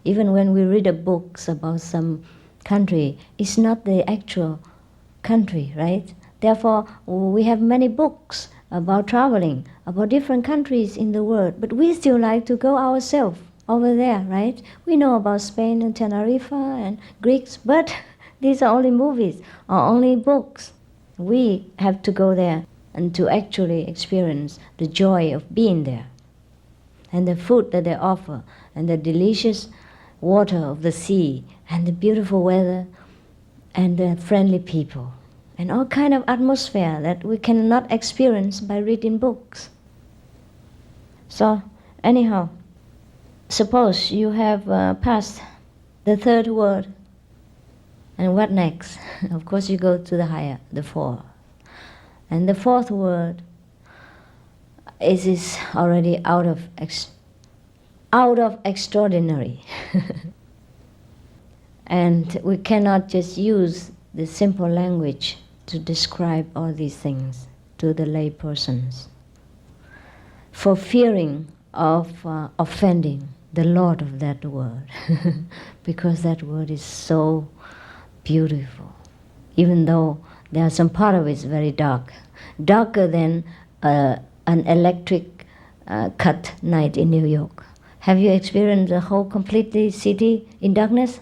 Even when we read books about some country, it's not the actual country, right? Therefore, we have many books about traveling, about different countries in the world, but we still like to go ourselves over there, right? We know about Spain and Tenerife and Greeks, but these are only movies or only books. We have to go there and to actually experience the joy of being there, and the food that they offer, and the delicious water of the sea, and the beautiful weather, and the friendly people, and all kind of atmosphere that we cannot experience by reading books. So, anyhow, suppose you have passed the third word, and what next? Of course, you go to the higher, the fourth. And the fourth word is already out of extraordinary. And we cannot just use the simple language to describe all these things to the lay persons, for fearing of offending the Lord of that word, because that word is so beautiful, even though there are some part of it is very dark, darker than an electric cut night in New York. Have you experienced the whole completely city in darkness?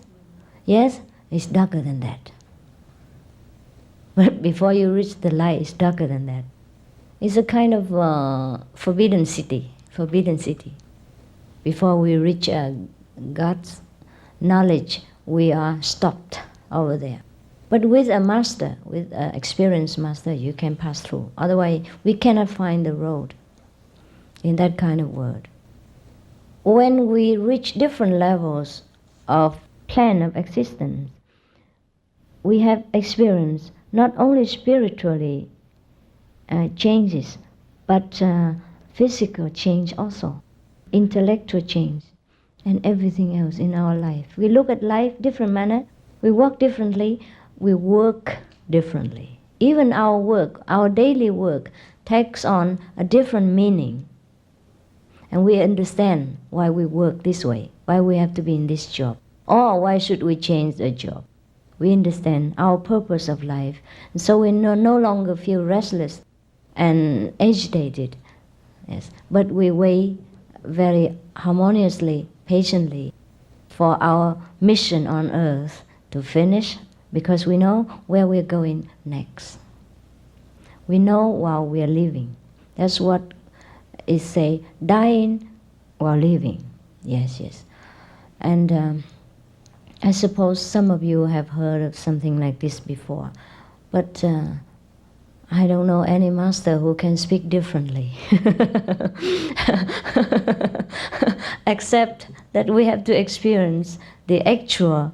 Yes? It's darker than that. But before you reach the light, it's darker than that. It's a kind of forbidden city. Before we reach God's knowledge, we are stopped over there. But with a master, with an experienced master, you can pass through. Otherwise, we cannot find the road in that kind of world. When we reach different levels of plan of existence, we have experienced not only spiritually changes, but physical change also, intellectual change, and everything else in our life. We look at life different manner, we walk differently, we work differently. Even our work, our daily work, takes on a different meaning. And we understand why we work this way, why we have to be in this job, or why should we change the job. We understand our purpose of life, and so we no longer feel restless and agitated. Yes, but we wait very harmoniously, patiently, for our mission on earth to finish, because we know where we're going next. We know while we are living. That's what is say, dying while living. Yes, yes. And I suppose some of you have heard of something like this before, but I don't know any master who can speak differently. Except that we have to experience the actual,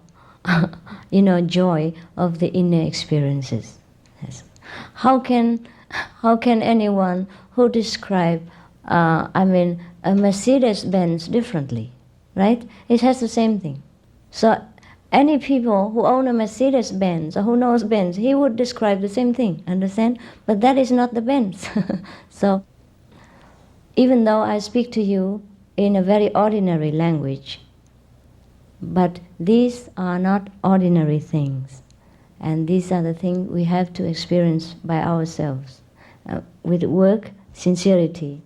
joy of the inner experiences. Yes. How can anyone who describe, a Mercedes-Benz differently, right? It has the same thing. So any people who own a Mercedes-Benz or who knows Benz, he would describe the same thing, understand? But that is not the Benz. So even though I speak to you in a very ordinary language, but these are not ordinary things. And these are the things we have to experience by ourselves, with work, sincerity,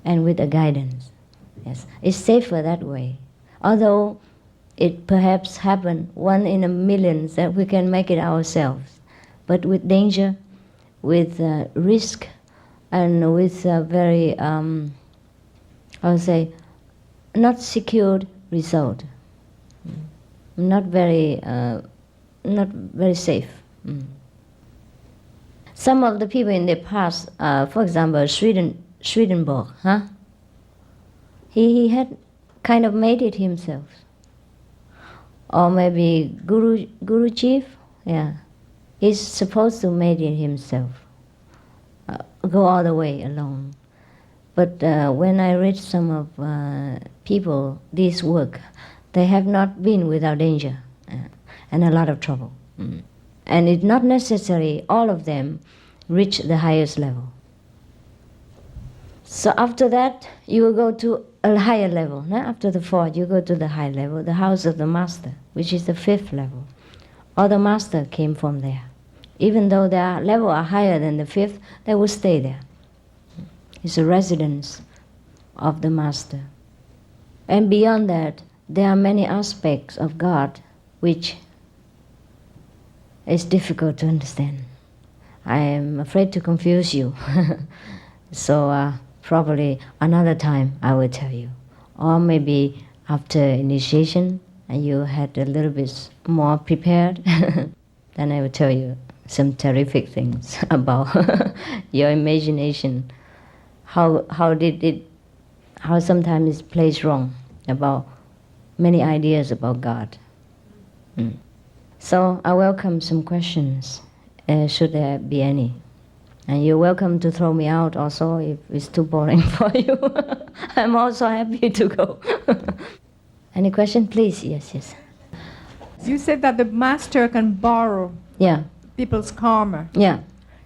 and with a guidance. Yes, it's safer that way. Although it perhaps happen 1 in a million that we can make it ourselves, but with danger, with risk, and with very, I would say, not secured result, not very safe. Some of the people in the past, for example, Swedenborg, he had kind of made it himself. Or maybe Guruji, yeah, he's supposed to make it himself, go all the way alone. But when I read some of people, this work, they have not been without danger and a lot of trouble. And it's not necessary all of them reach the highest level. So after that, you will go to a higher level. After the 4th, you go to the high level, the house of the master, which is the 5th level. All the master came from there. Even though their level are higher than the 5th, they will stay there. It's a residence of the master. And beyond that, there are many aspects of God which is difficult to understand. I am afraid to confuse you. So probably another time I will tell you. Or maybe after initiation and you had a little bit more prepared, then I will tell you some terrific things about your imagination. How sometimes it plays wrong about many ideas about God. So I welcome some questions, should there be any. And you're welcome to throw me out also if it's too boring for you. I'm also happy to go. Any question, please? Yes, yes.
You said that the master can borrow
Yeah,
people's karma.
yeah.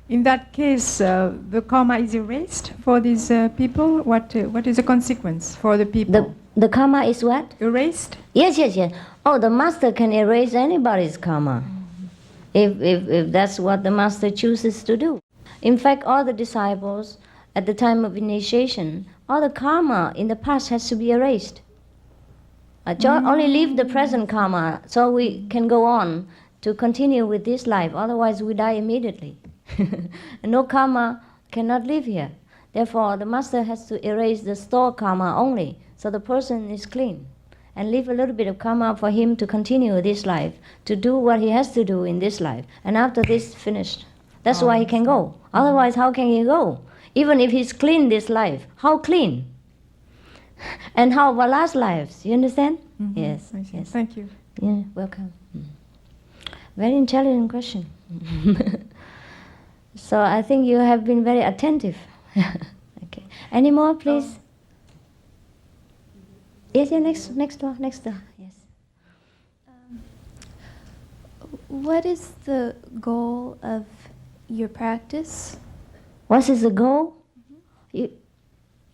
In that case, the karma is erased for these people. What is the consequence for the people?
The karma is what?
Erased?
Yes, yes, yes. Oh, the master can erase anybody's karma, if that's what the master chooses to do. In fact, all the disciples at the time of initiation, all the karma in the past has to be erased. Only leave the present karma so we can go on to continue with this life. Otherwise, we die immediately. No karma cannot live here. Therefore, the master has to erase the stored karma only, so the person is clean, and leave a little bit of karma for him to continue this life, to do what he has to do in this life. And after this finished, that's why he can go. Otherwise, how can he go? Even if he's clean this life, how clean? And how about last lives? You understand?
Mm-hmm.
Yes.
I see.
Yes.
Thank you.
Yeah, welcome. Very intelligent question. So I think you have been very attentive. Okay. Any more, please? Yes, yeah, next door. Yes.
What is the goal of your practice?
What is the goal?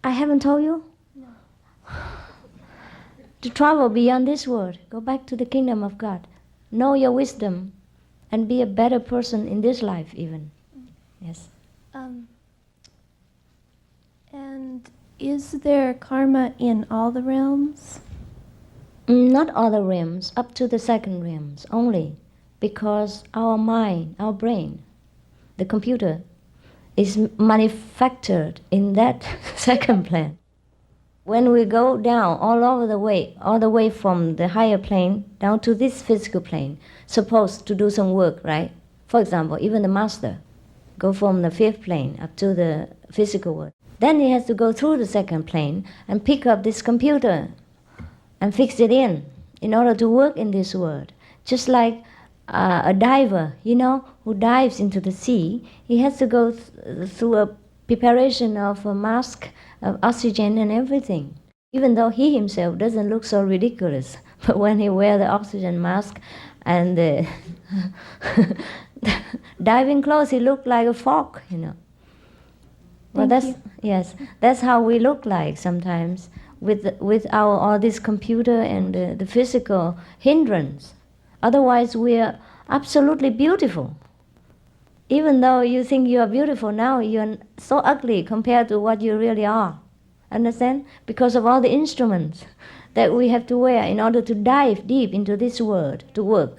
I haven't told you?
No.
To travel beyond this world, go back to the kingdom of God. Know your wisdom and be a better person in this life even. Yes.
And is there karma in all the realms?
Not all the realms, up to the 2nd realms only, because our mind, our brain, the computer, is manufactured in that 2nd plane. When we go down all the way from the higher plane down to this physical plane, supposed to do some work, right? For example, even the master go from the fifth plane up to the physical world. Then he has to go through the second plane and pick up this computer and fix it in order to work in this world. Just like a diver, who dives into the sea, he has to go through a preparation of a mask, of oxygen and everything. Even though he himself doesn't look so ridiculous, but when he wears the oxygen mask and the diving clothes, he looked like a frog, Well, that's how we look like sometimes with our all this computer and the physical hindrance. Otherwise, we are absolutely beautiful. Even though you think you are beautiful now, you are so ugly compared to what you really are. Understand? Because of all the instruments that we have to wear in order to dive deep into this world to work.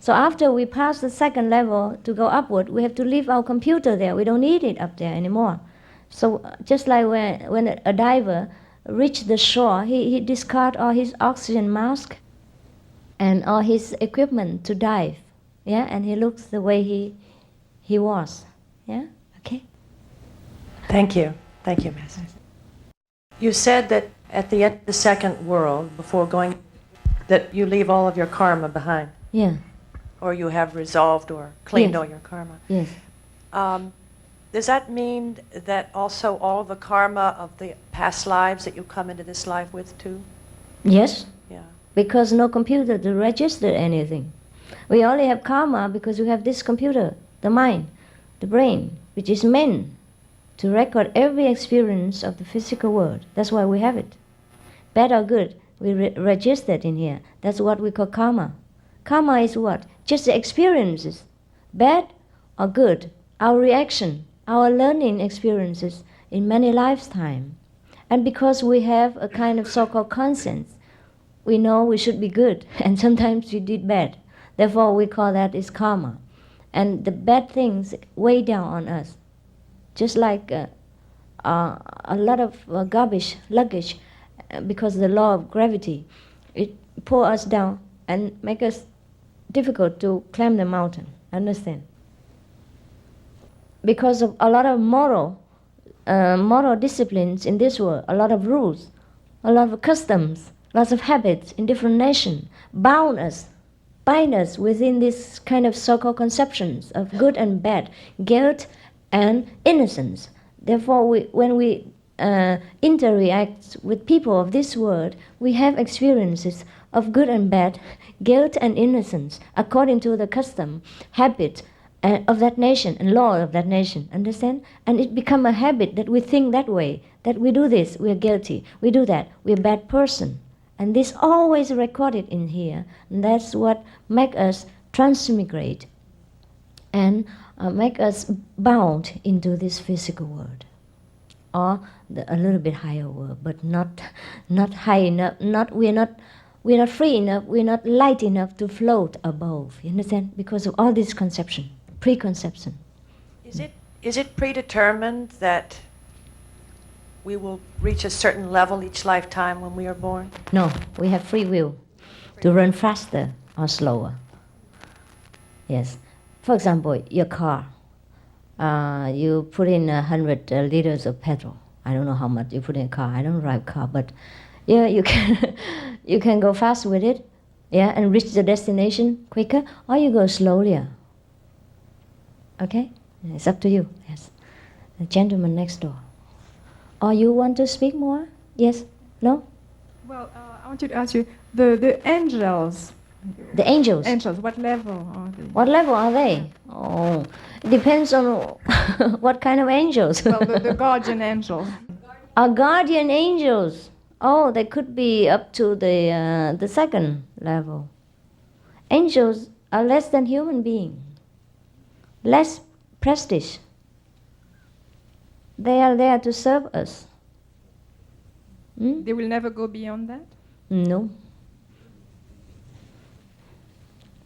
So after we pass the second level to go upward, we have to leave our computer there. We don't need it up there anymore. So just like when a diver reaches the shore, he discards all his oxygen mask and all his equipment to dive. Yeah, and he looks the way he was. Yeah, okay.
Thank you, Master. You said that at the end of the second world, before going, that you leave all of your karma behind.
Yeah.
Or you have resolved or cleaned
Yes.
all your karma.
Yes.
Does that mean that also all the karma of the past lives that you come into this life with too?
Yes.
Yeah.
Because no computer to register anything. We only have karma because we have this computer, the mind, the brain, which is meant to record every experience of the physical world. That's why we have it. Bad or good, we register it in here. That's what we call karma. Karma is what? Just the experiences, bad or good, our reaction, our learning experiences in many lifetimes. And because we have a kind of so-called conscience, we know we should be good, and sometimes we did bad. Therefore, we call that is karma. And the bad things weigh down on us, just like a lot of garbage, luggage, because of the law of gravity, it pulls us down and make us difficult to climb the mountain. Understand? Because of a lot of moral disciplines in this world, a lot of rules, a lot of customs, lots of habits in different nations, bind us within this kind of so-called conceptions of good and bad, guilt and innocence. Therefore, when we interact with people of this world, we have experiences of good and bad, guilt and innocence, according to the custom, habit of that nation and law of that nation. Understand? And it becomes a habit that we think that way, that we do this, we are guilty. We do that, we're a bad person. And this always recorded in here. And that's what make us transmigrate and make us bound into this physical world, or a little bit higher world, but not high enough. We're not free enough. We're not light enough to float above. You understand? Because of all this conception, preconception.
Is it predetermined that we will reach a certain level each lifetime when we are born?
No, we have free will to run faster or slower. Yes. For example, your car. You put in 100 liters of petrol. I don't know how much you put in a car. I don't drive a car, but yeah, you can you can go fast with it, yeah, and reach the destination quicker, or you go slowly. Okay, it's up to you. Yes, the gentleman next door. Or you want to speak more? Yes? No?
Well, I want to ask you, the angels.
The angels.
Angels, what level are they?
What level are they? Oh, it depends on what kind of angels.
Well, the guardian angel.
Our guardian angels. Oh, they could be up to the second level. Angels are less than human beings, less prestige. They are there to serve us.
They will never go beyond that?
No.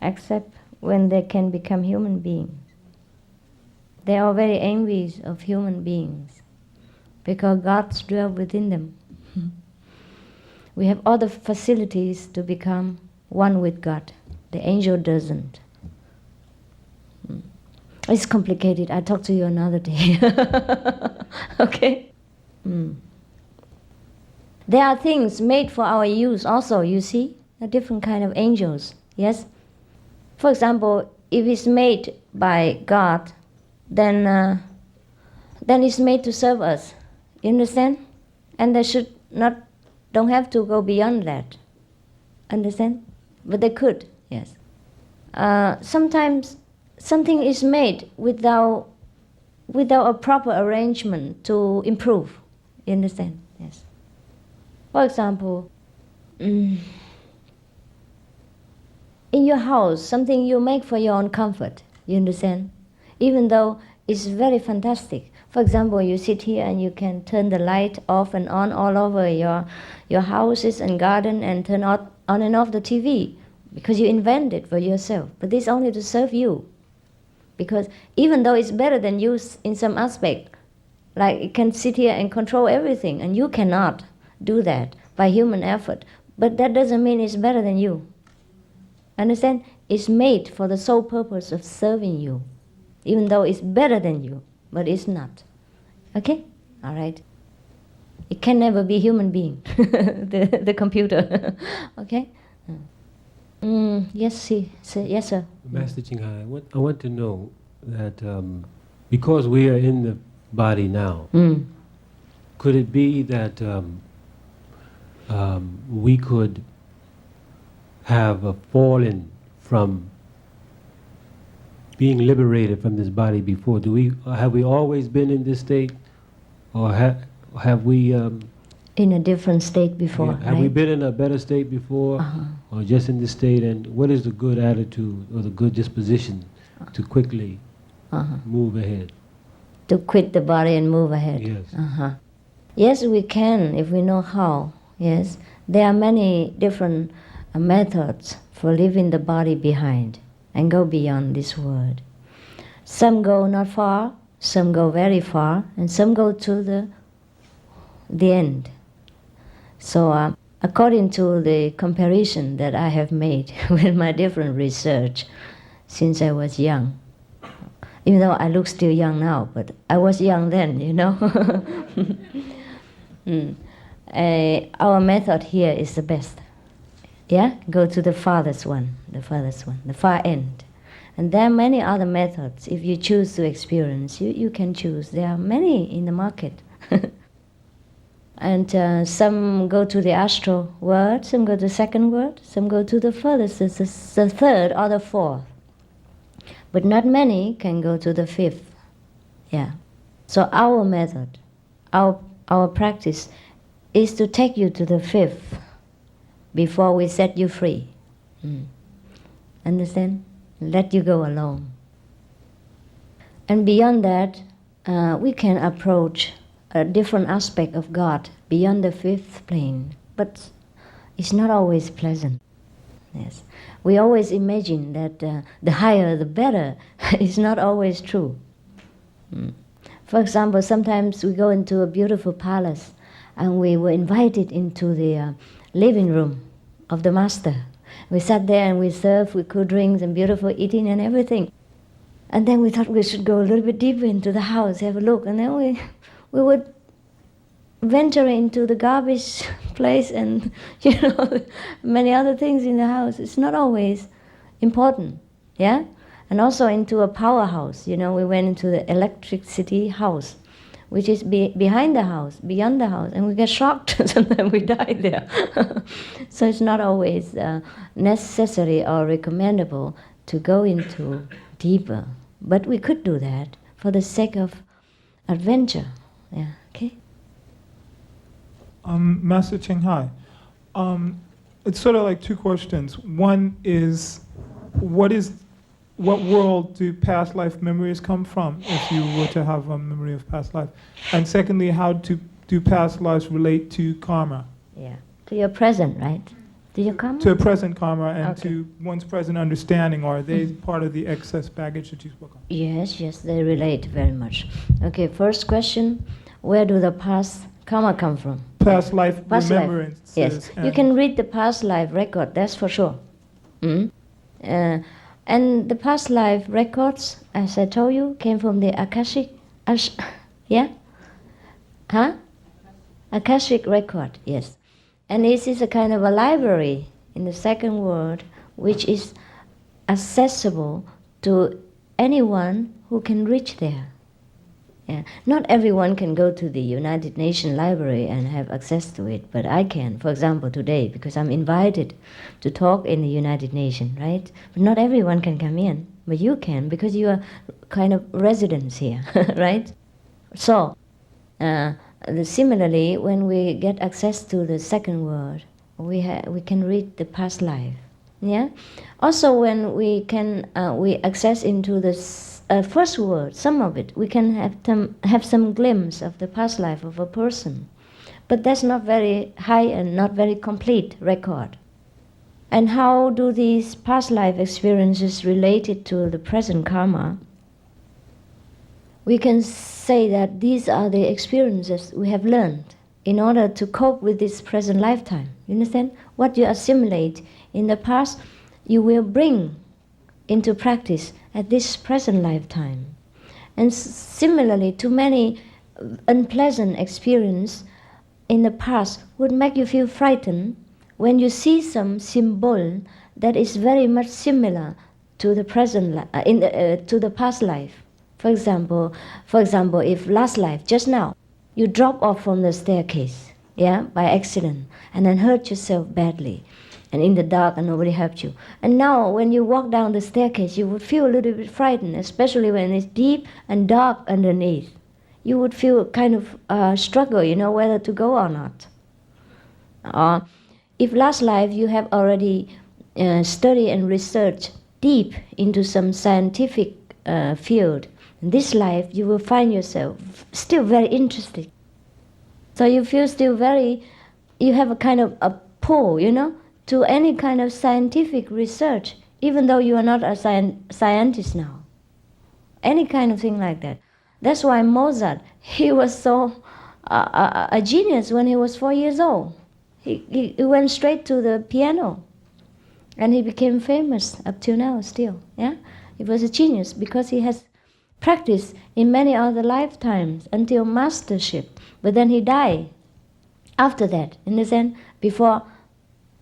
Except when they can become human beings. They are very envious of human beings because God dwells within them. We have all the facilities to become one with God. The angel doesn't. It's complicated. I'll talk to you another day. Okay? There are things made for our use also, you see? A different kind of angels. Yes? For example, if it's made by God, then it's made to serve us. You understand? And they don't have to go beyond that. Understand? But they could, yes. Sometimes something is made without a proper arrangement to improve. You understand? Yes. For example, in your house, something you make for your own comfort. You understand? Even though it's very fantastic. For example, you sit here and you can turn the light off and on all over your houses and garden and turn on and off the TV because you invent it for yourself. But this is only to serve you. Because even though it's better than you in some aspect, like it can sit here and control everything, and you cannot do that by human effort. But that doesn't mean it's better than you. Understand? It's made for the sole purpose of serving you. Even though it's better than you, but it's not. Okay? All right. It can never be human being, the computer. Okay? Yes, yes, sir.
Master Ching Hai, I want to know that because we are in the body now, could it be that we could have fallen from being liberated from this body before? Have we always been in this state, or have we?
In a different state before.
Have
right?
we been in a better state before, or just in this state? And what is the good attitude or the good disposition to quickly move ahead?
To quit the body and move ahead.
Yes.
Yes, we can if we know how. Yes, there are many different methods for leaving the body behind and go beyond this world. Some go not far, some go very far, and some go to the end. So according to the comparison that I have made with my different research since I was young, even though I look still young now, but I was young then, you know. Our method here is the best. Yeah? Go to the farthest one, the far end. And there are many other methods. If you choose to experience, you can choose. There are many in the market. And some go to the astral world, some go to the second world, some go to the furthest, the third or the fourth. But not many can go to the fifth. Yeah. So our method, our practice is to take you to the fifth before we set you free. Understand? Let you go alone. And beyond that, we can approach a different aspect of God beyond the fifth plane. But it's not always pleasant. Yes. We always imagine that the higher the better. It's not always true. For example, sometimes we go into a beautiful palace and we were invited into the living room of the master. We sat there and we served with cool drinks and beautiful eating and everything. And then we thought we should go a little bit deeper into the house, have a look. And then we would venture into the garbage place and, many other things in the house. It's not always important, yeah? And also into a powerhouse. We went into the electricity house, which is behind the house, beyond the house, and we get shocked. Sometimes we die there. So it's not always necessary or recommendable to go into deeper. But we could do that for the sake of adventure. Yeah, okay?
Master Ching Hai, it's sort of like two questions. One is, what world do past life memories come from, if you were to have a memory of past life? And secondly, how do past lives relate to karma?
Yeah, to your present, right? To your karma?
To present karma and
Okay.
to one's present understanding, or are they part of the excess baggage that you spoke of?
Yes, they relate very much. Okay, first question, where do the past karma come from?
Past life
Past life,
remembrances.
yes. You
and-
can read the past life record, that's for sure. Mm? And the past life records, as I told you, came from the Akashic, yeah? Huh? Akashic record, yes. And this is a kind of a library in the second world, which is accessible to anyone who can reach there. Yeah. Not everyone can go to the United Nations Library and have access to it, but I can, for example, today, because I'm invited to talk in the United Nations, right? But not everyone can come in, but you can, because you are kind of residents here, right? So, similarly, when we get access to the second world, we can read the past life. Yeah. Also, when we access into the first world, some of it, we can have some glimpse of the past life of a person, but that's not very high and not very complete record. And how do these past life experiences related to the present karma? We can say that these are the experiences we have learned in order to cope with this present lifetime. You understand? What you assimilate in the past, you will bring into practice at this present lifetime. And similarly, too many unpleasant experience in the past would make you feel frightened when you see some symbol that is very much similar to the present to the past life. For example, if last life, just now, you drop off from the staircase, yeah, by accident, and then hurt yourself badly, and in the dark, and nobody helped you. And now, when you walk down the staircase, you would feel a little bit frightened, especially when it's deep and dark underneath. You would feel kind of struggle, whether to go or not. If last life you have already studied and researched deep into some scientific field, in this life you will find yourself still very interested. So you feel still you have a kind of a pull, to any kind of scientific research, even though you are not a scientist now. Any kind of thing like that. That's why Mozart, he was so a genius when he was 4 years old. He went straight to the piano, and he became famous up till now still. Yeah, he was a genius because he has practiced in many other lifetimes until mastership. But then he died after that. In the sense, before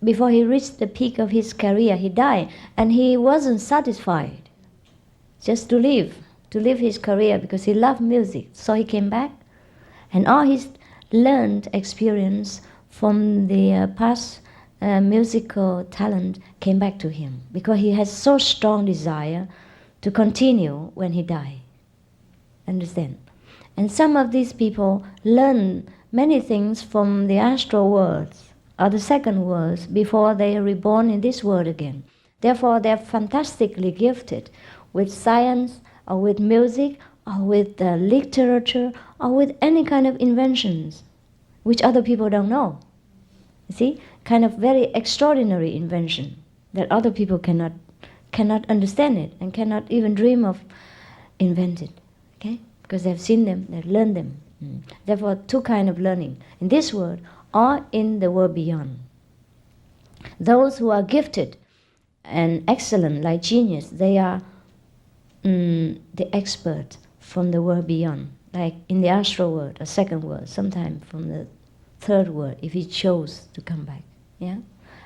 he reached the peak of his career, he died, and he wasn't satisfied just to live his career because he loved music. So he came back, and all his learned experience from the past musical talent came back to him because he has so strong desire to continue when he died. Understand? And some of these people learn many things from the astral worlds or the second worlds before they are reborn in this world again. Therefore, they are fantastically gifted with science or with music or with literature or with any kind of inventions which other people don't know. You see, kind of very extraordinary invention that other people cannot understand it and cannot even dream of invent it. Okay, because they've seen them, they've learned them. Therefore, two kinds of learning in this world or in the world beyond. Those who are gifted and excellent, like genius, they are the expert from the world beyond, like in the astral world, a second world, sometimes from the third world, if he chose to come back. Yeah,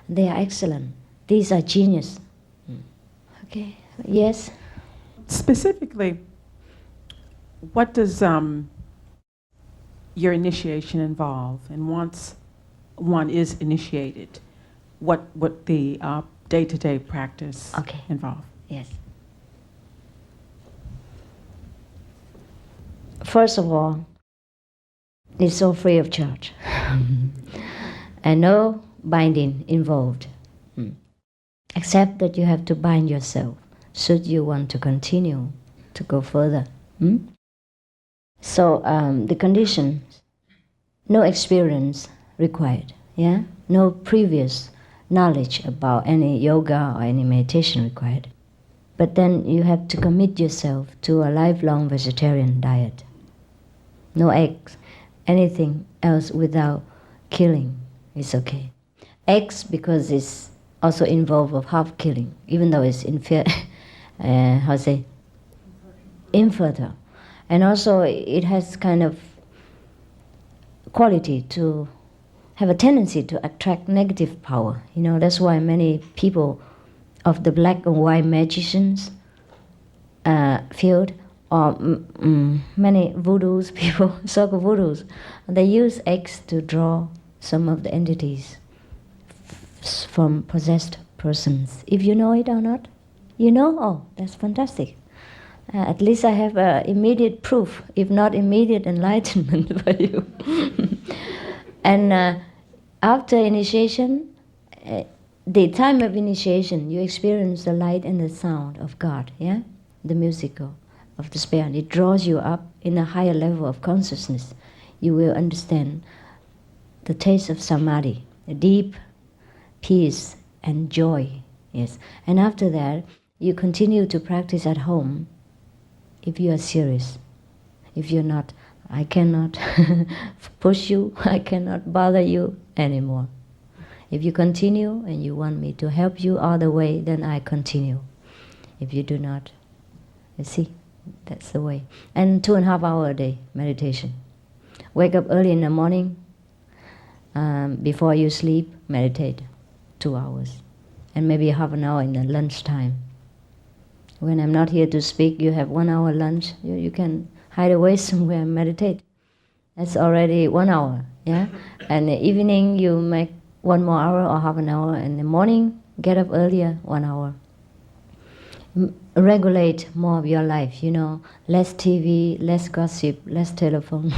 they are excellent. These are genius. Okay. Yes.
Specifically, what does your initiation involve? And once one is initiated, what the day-to-day practice involve?
Yes. First of all, it's all free of charge. And no binding involved. Except that you have to bind yourself should you want to continue to go further. So the conditions, no experience required, yeah? No previous knowledge about any yoga or any meditation required. But then you have to commit yourself to a lifelong vegetarian diet. No eggs, anything else without killing is okay. X, because it's also involved of half killing, even though it's infertile. And also it has kind of quality to have a tendency to attract negative power. You know, that's why many people of the black and white magicians field, or many voodoos people, so-called voodoos, they use X to draw some of the entities from possessed persons. If you know it or not, you know, oh, that's fantastic. At least I have immediate proof, if not immediate enlightenment for you. And after initiation, the time of initiation, you experience the light and the sound of God, yeah? The musical of the spirit. It draws you up in a higher level of consciousness. You will understand the taste of samadhi, a deep peace and joy, yes. And after that, you continue to practice at home if you are serious. If you're not, I cannot push you, I cannot bother you anymore. If you continue and you want me to help you all the way, then I continue. If you do not, you see, that's the way. And 2.5 hours a day meditation. Wake up early in the morning, before you sleep, meditate 2 hours. And maybe half an hour in the lunchtime. When I'm not here to speak, you have 1 hour lunch. You can hide away somewhere and meditate. That's already 1 hour, yeah? And the evening, you make 1 more hour or half an hour. In the morning, get up earlier, 1 hour. Regulate more of your life, you know. Less TV, less gossip, less telephone,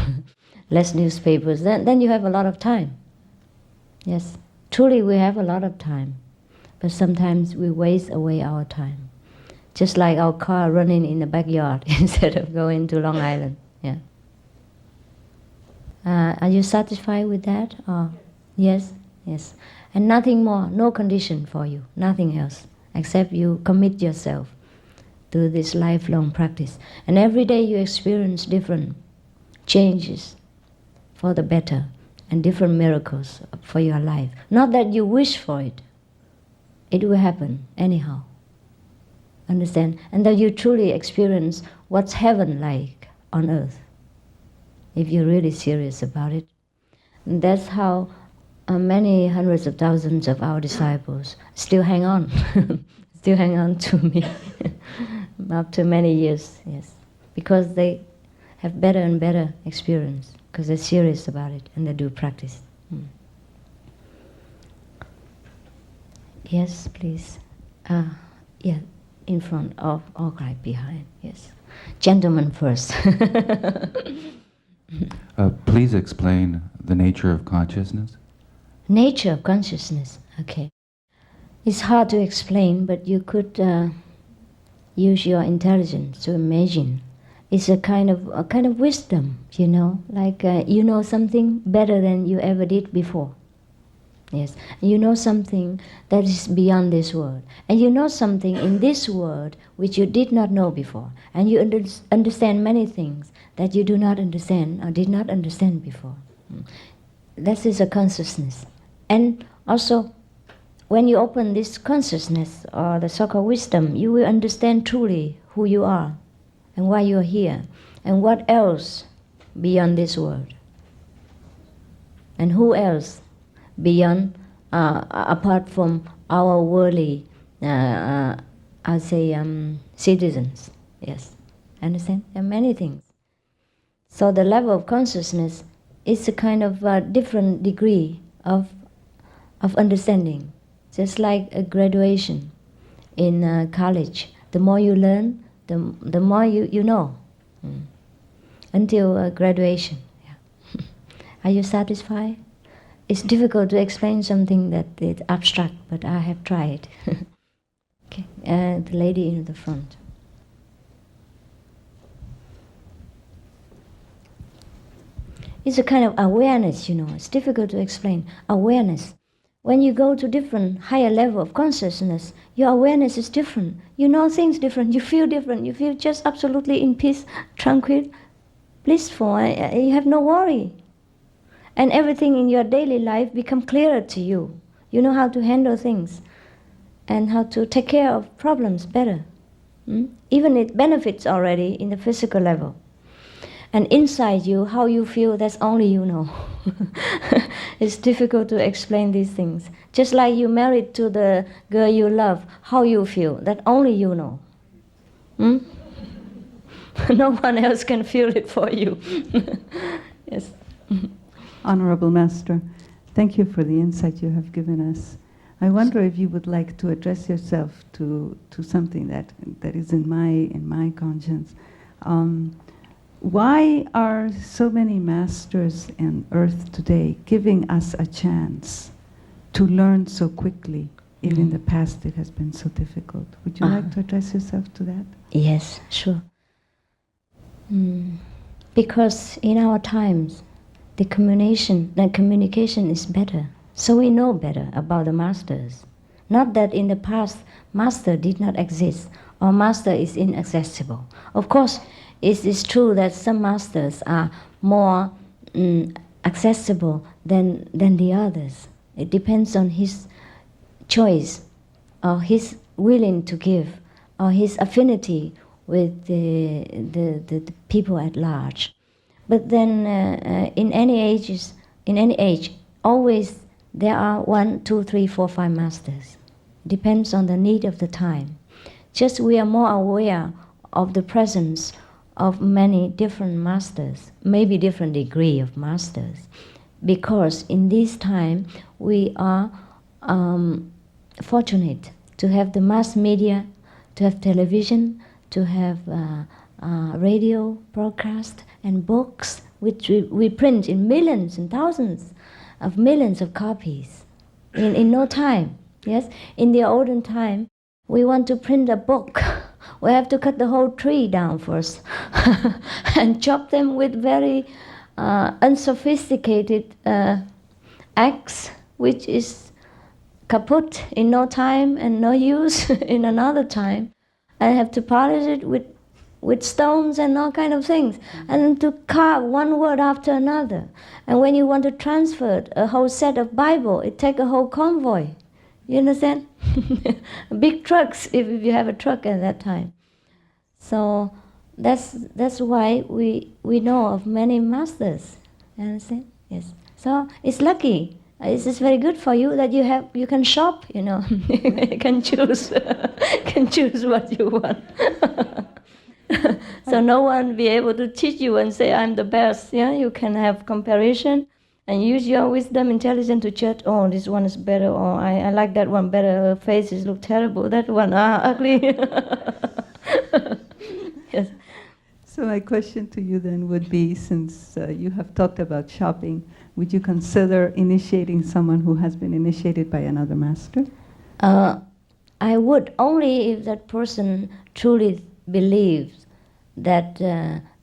less newspapers. Then you have a lot of time. Yes, truly we have a lot of time. But sometimes we waste away our time. Just like our car running in the backyard instead of going to Long Island. Yeah. Are you satisfied with that? Or yes, yes. And nothing more, no condition for you, nothing else, except you commit yourself to this lifelong practice. And every day you experience different changes for the better and different miracles for your life. Not that you wish for it. It will happen anyhow. Understand? And that you truly experience what's heaven like on earth, if you're really serious about it. And that's how many hundreds of thousands of our disciples still hang on, still hang on to me after many years, yes. Because they have better and better experience, because they're serious about it and they do practice. Yes, please. Yeah. In front of, or right behind, yes. Gentleman first.
Please explain the nature of consciousness.
Nature of consciousness, okay. It's hard to explain, but you could use your intelligence to imagine. It's a kind of wisdom, you know, like you know something better than you ever did before. Yes, you know something that is beyond this world. And you know something in this world which you did not know before. And you understand many things that you do not understand or did not understand before. That is a consciousness. And also, when you open this consciousness or the so-called wisdom, you will understand truly who you are and why you are here and what else beyond this world. And who else beyond, apart from our worldly, I'll say, citizens. Yes, understand? There are many things. So the level of consciousness is a kind of different degree of understanding. Just like a graduation in college. The more you learn, the more you know. Until graduation. Yeah. Are you satisfied? It's difficult to explain something that is abstract, but I have tried. Okay, the lady in the front. It's a kind of awareness, you know. It's difficult to explain. Awareness. When you go to different, higher level of consciousness, your awareness is different. You know things different. You feel different. You feel just absolutely in peace, tranquil, blissful. You have no worry. And everything in your daily life become clearer to you. You know how to handle things and how to take care of problems better. Even it benefits already in the physical level. And inside you, how you feel, that's only you know. It's difficult to explain these things. Just like you married to the girl you love, how you feel, that only you know. No one else can feel it for you. Yes.
Honorable Master, thank you for the insight you have given us. I wonder if you would like to address yourself to something that is in my conscience. Why are so many masters on earth today giving us a chance to learn so quickly if in the past it has been so difficult? Would you like to address yourself to that?
Yes, sure. Because in our times, the communication is better. So we know better about the masters. Not that in the past, master did not exist or master is inaccessible. Of course, it is true that some masters are more accessible than the others. It depends on his choice or his willing to give or his affinity with the people at large. But then in any age, always there are 1, 2, 3, 4, 5 masters. Depends on the need of the time. Just we are more aware of the presence of many different masters, maybe different degree of masters, because in this time we are fortunate to have the mass media, to have television, to have radio broadcast and books, which we print in millions and thousands of millions of copies in no time. Yes, in the olden time, we want to print a book. We have to cut the whole tree down first and chop them with very unsophisticated axe, which is kaput in no time and no use in another time. I have to polish it with stones and all kind of things, and to carve one word after another. And when you want to transfer a whole set of Bible, it takes a whole convoy. You understand? Big trucks, if you have a truck at that time. So that's why we know of many masters. You understand? Yes. So it's lucky. It's just very good for you that you can shop. You know, you can choose what you want. So no one be able to teach you and say I'm the best. Yeah, you can have comparison and use your wisdom, intelligence to judge. Oh, this one is better. Or I like that one better. Her faces look terrible. That one ugly. Yes.
So my question to you then would be, since you have talked about shopping, would you consider initiating someone who has been initiated by another master?
I would, only if that person truly believes that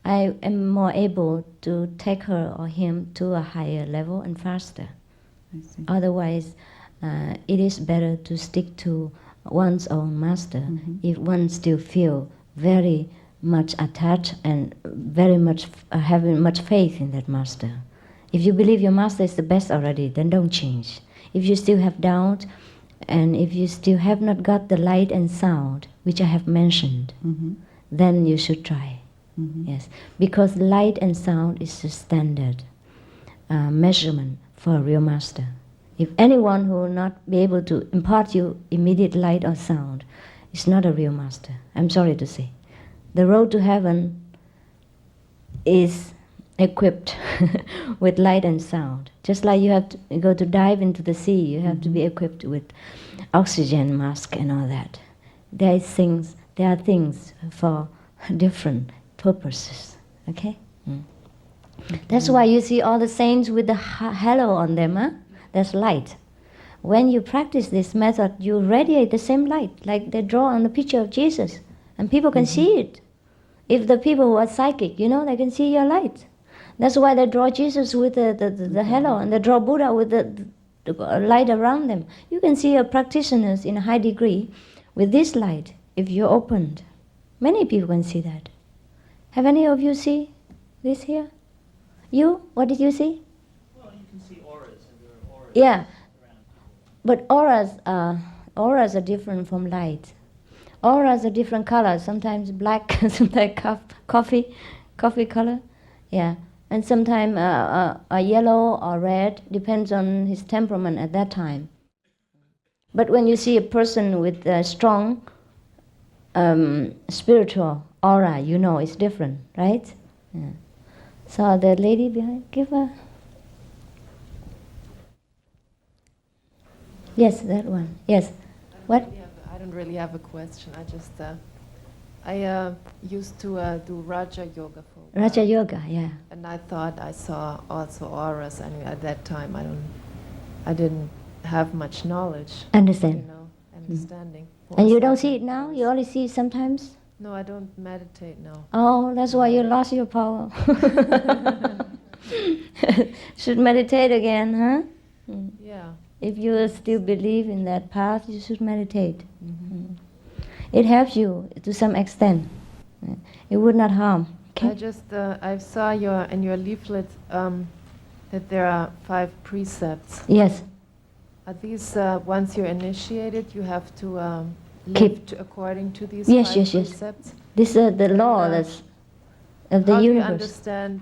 I am more able to take her or him to a higher level and faster.
I see.
Otherwise, it is better to stick to one's own master if one still feel very much attached and very much having much faith in that master. If you believe your master is the best already, then don't change. If you still have doubt, and if you still have not got the light and sound, which I have mentioned, then you should try. Yes, because light and sound is the standard measurement for a real master. If anyone who will not be able to impart you immediate light or sound is not a real master, I'm sorry to say. The road to heaven is equipped with light and sound. Just like you have to go to dive into the sea, you have to be equipped with oxygen mask and all that. There are things for different purposes. Okay? That's why you see all the saints with the halo on them. Huh? That's light. When you practice this method, you radiate the same light, like they draw on the picture of Jesus, and people can see it. If the people who are psychic, they can see your light. That's why they draw Jesus with the halo, and they draw Buddha with the light around them. You can see your practitioners in a high degree with this light, if you're opened. Many people can see that. Have any of you see this here? You? What did you see?
Well, you
Yeah, but auras are different from light. Auras are different colors. Sometimes black, sometimes coffee color. Yeah, and sometimes a yellow or red, depends on his temperament at that time. But when you see a person with a strong spiritual aura, you know it's different, right? Yeah. So the lady behind, give her. Yes, that one. Yes. What?
I don't really have a question. I just I used to do Raja Yoga for a while.
Raja Yoga, yeah.
And I thought I saw also auras. And at that time, I didn't have much knowledge.
Understand.
Understanding.
And you don't see it now? You only see it sometimes?
No, I don't meditate now.
Oh, that's why you lost your power. Should meditate again, huh?
Yeah.
If you still believe in that path, you should meditate. It helps you to some extent. It would not harm.
I just I saw in your leaflet that there are 5 precepts.
Yes.
Are these once you're initiated, you have to
Keep
according to these
yes,
5
yes,
precepts?
Yes. This is the law that's of the
How
universe.
do you understand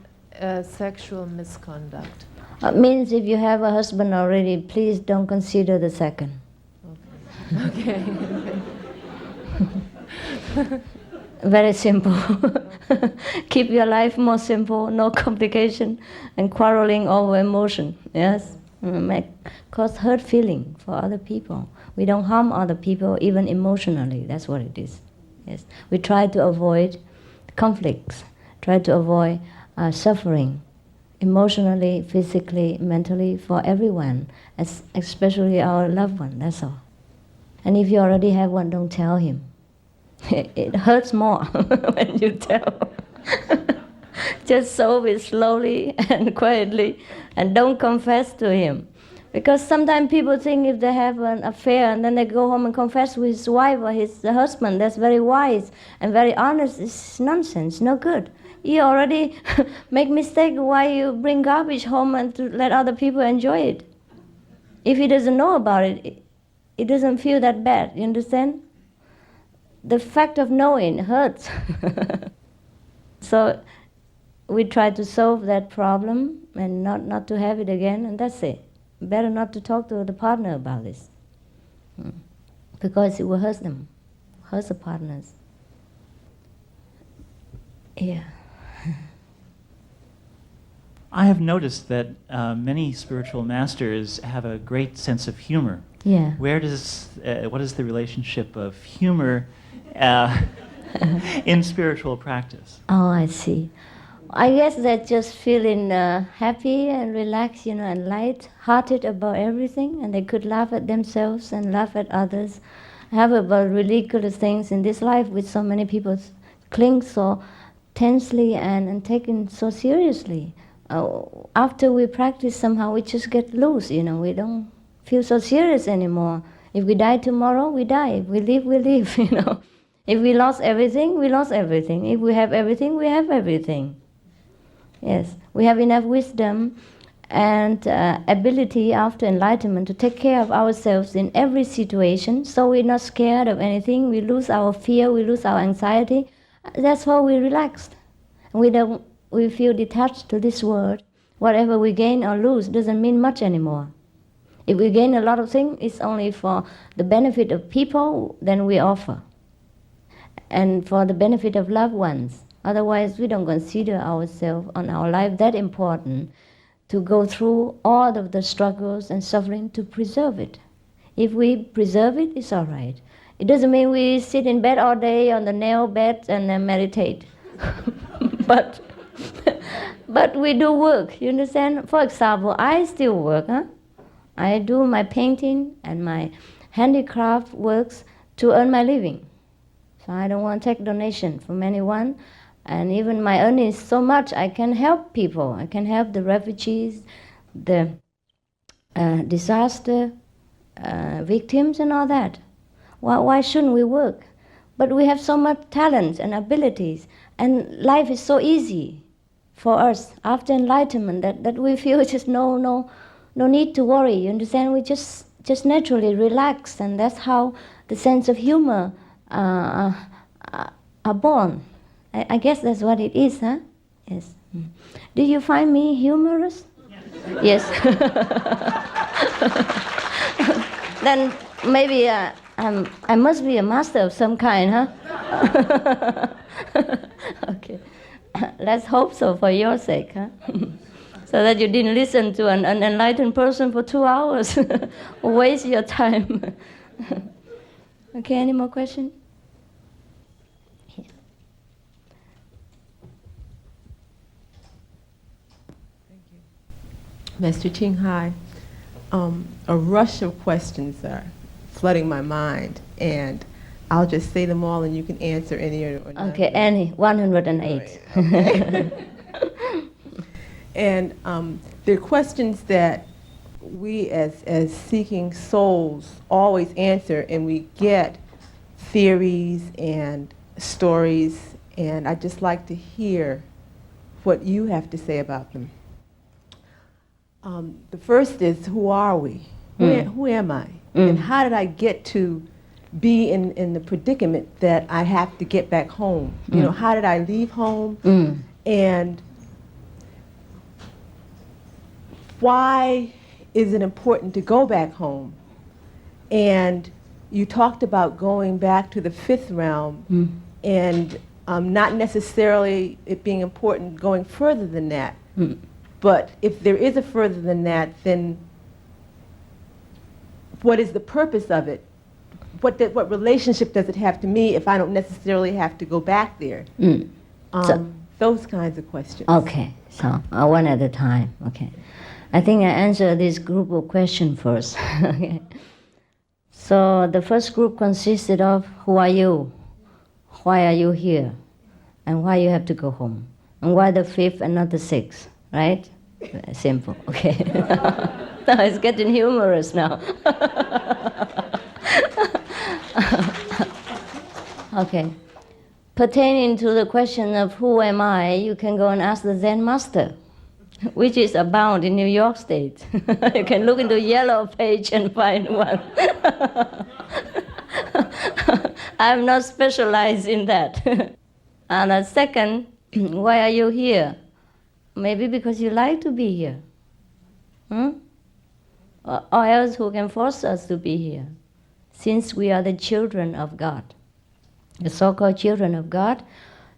sexual misconduct?
Means if you have a husband already, please don't consider the second.
Okay.
Very simple. Keep your life more simple, no complication, and quarreling over emotion. Yes, cause hurt feeling for other people. We don't harm other people even emotionally. That's what it is. Yes, we try to avoid conflicts, try to avoid suffering, emotionally, physically, mentally, for everyone, especially our loved one. That's all. And if you already have one, don't tell him. It hurts more when you tell. Just solve it slowly and quietly, and don't confess to him. Because sometimes people think if they have an affair and then they go home and confess with his wife or his husband, that's very wise and very honest. It's nonsense, no good. You already make mistake, why you bring garbage home and to let other people enjoy it? If he doesn't know about it, it doesn't feel that bad, you understand? The fact of knowing hurts. So we try to solve that problem and not to have it again, and that's it. Better not to talk to the partner about this. Because it will hurt them, hurt the partners. Yeah.
I have noticed that many spiritual masters have a great sense of humor.
Yeah.
What is the relationship of humor in spiritual practice?
Oh, I see. I guess they're just feeling happy and relaxed, and light-hearted about everything, and they could laugh at themselves and laugh at others, have about ridiculous things in this life, which so many people cling so tensely and taken so seriously. After we practice, somehow we just get loose, we don't feel so serious anymore. If we die tomorrow, we die. If we live, we live, If we lost everything, we lost everything. If we have everything, we have everything. Yes, we have enough wisdom and ability after enlightenment to take care of ourselves in every situation, so we're not scared of anything. We lose our fear, we lose our anxiety. That's why we're relaxed. We feel detached to this world. Whatever we gain or lose doesn't mean much anymore. If we gain a lot of things, it's only for the benefit of people, then we offer. And for the benefit of loved ones. Otherwise, we don't consider ourselves and our life that important to go through all of the struggles and suffering to preserve it. If we preserve it, it's all right. It doesn't mean we sit in bed all day on the nail bed and then meditate. But we do work, you understand? For example, I still work. I do my painting and my handicraft works to earn my living. So I don't want to take donation from anyone. And even my earnings so much, I can help people. I can help the refugees, the disaster victims and all that. Why shouldn't we work? But we have so much talent and abilities, and life is so easy for us after enlightenment that we feel just no no need to worry. You understand? We just naturally relax, and that's how the sense of humor are born. I guess that's what it is, huh? Yes. Do you find me humorous? Yes. Then maybe I must be a master of some kind, huh? Okay. Let's hope so for your sake, huh? So that you didn't listen to an enlightened person for 2 hours. Waste your time. Okay, any more questions?
Master Ching Hai, a rush of questions are flooding my mind, and I'll just say them all and you can answer any or none.
Okay, any, 108.
Okay. And they're questions that we as seeking souls always answer, and we get theories and stories, and I'd just like to hear what you have to say about them. The first is, who are we? Who am I? And how did I get to be in the predicament that I have to get back home? You know, how did I leave home? And why is it important to go back home? And you talked about going back to the fifth realm, and not necessarily it being important going further than that. But if there is a further than that, then what is the purpose of it? What relationship does it have to me if I don't necessarily have to go back there? Those kinds of questions.
Okay, so one at a time. Okay, I think I answer this group of questions first. Okay. So the first group consisted of, who are you? Why are you here? And why you have to go home? And why the fifth and not the sixth? Right? Simple. Okay. Now it's getting humorous now. Okay. Pertaining to the question of who am I, you can go and ask the Zen master, which is abound in New York State. You can look into Yellow Page and find one. I'm not specialized in that. And the second, why are you here? Maybe because you like to be here. Or else who can force us to be here? Since we are the children of God. The so-called children of God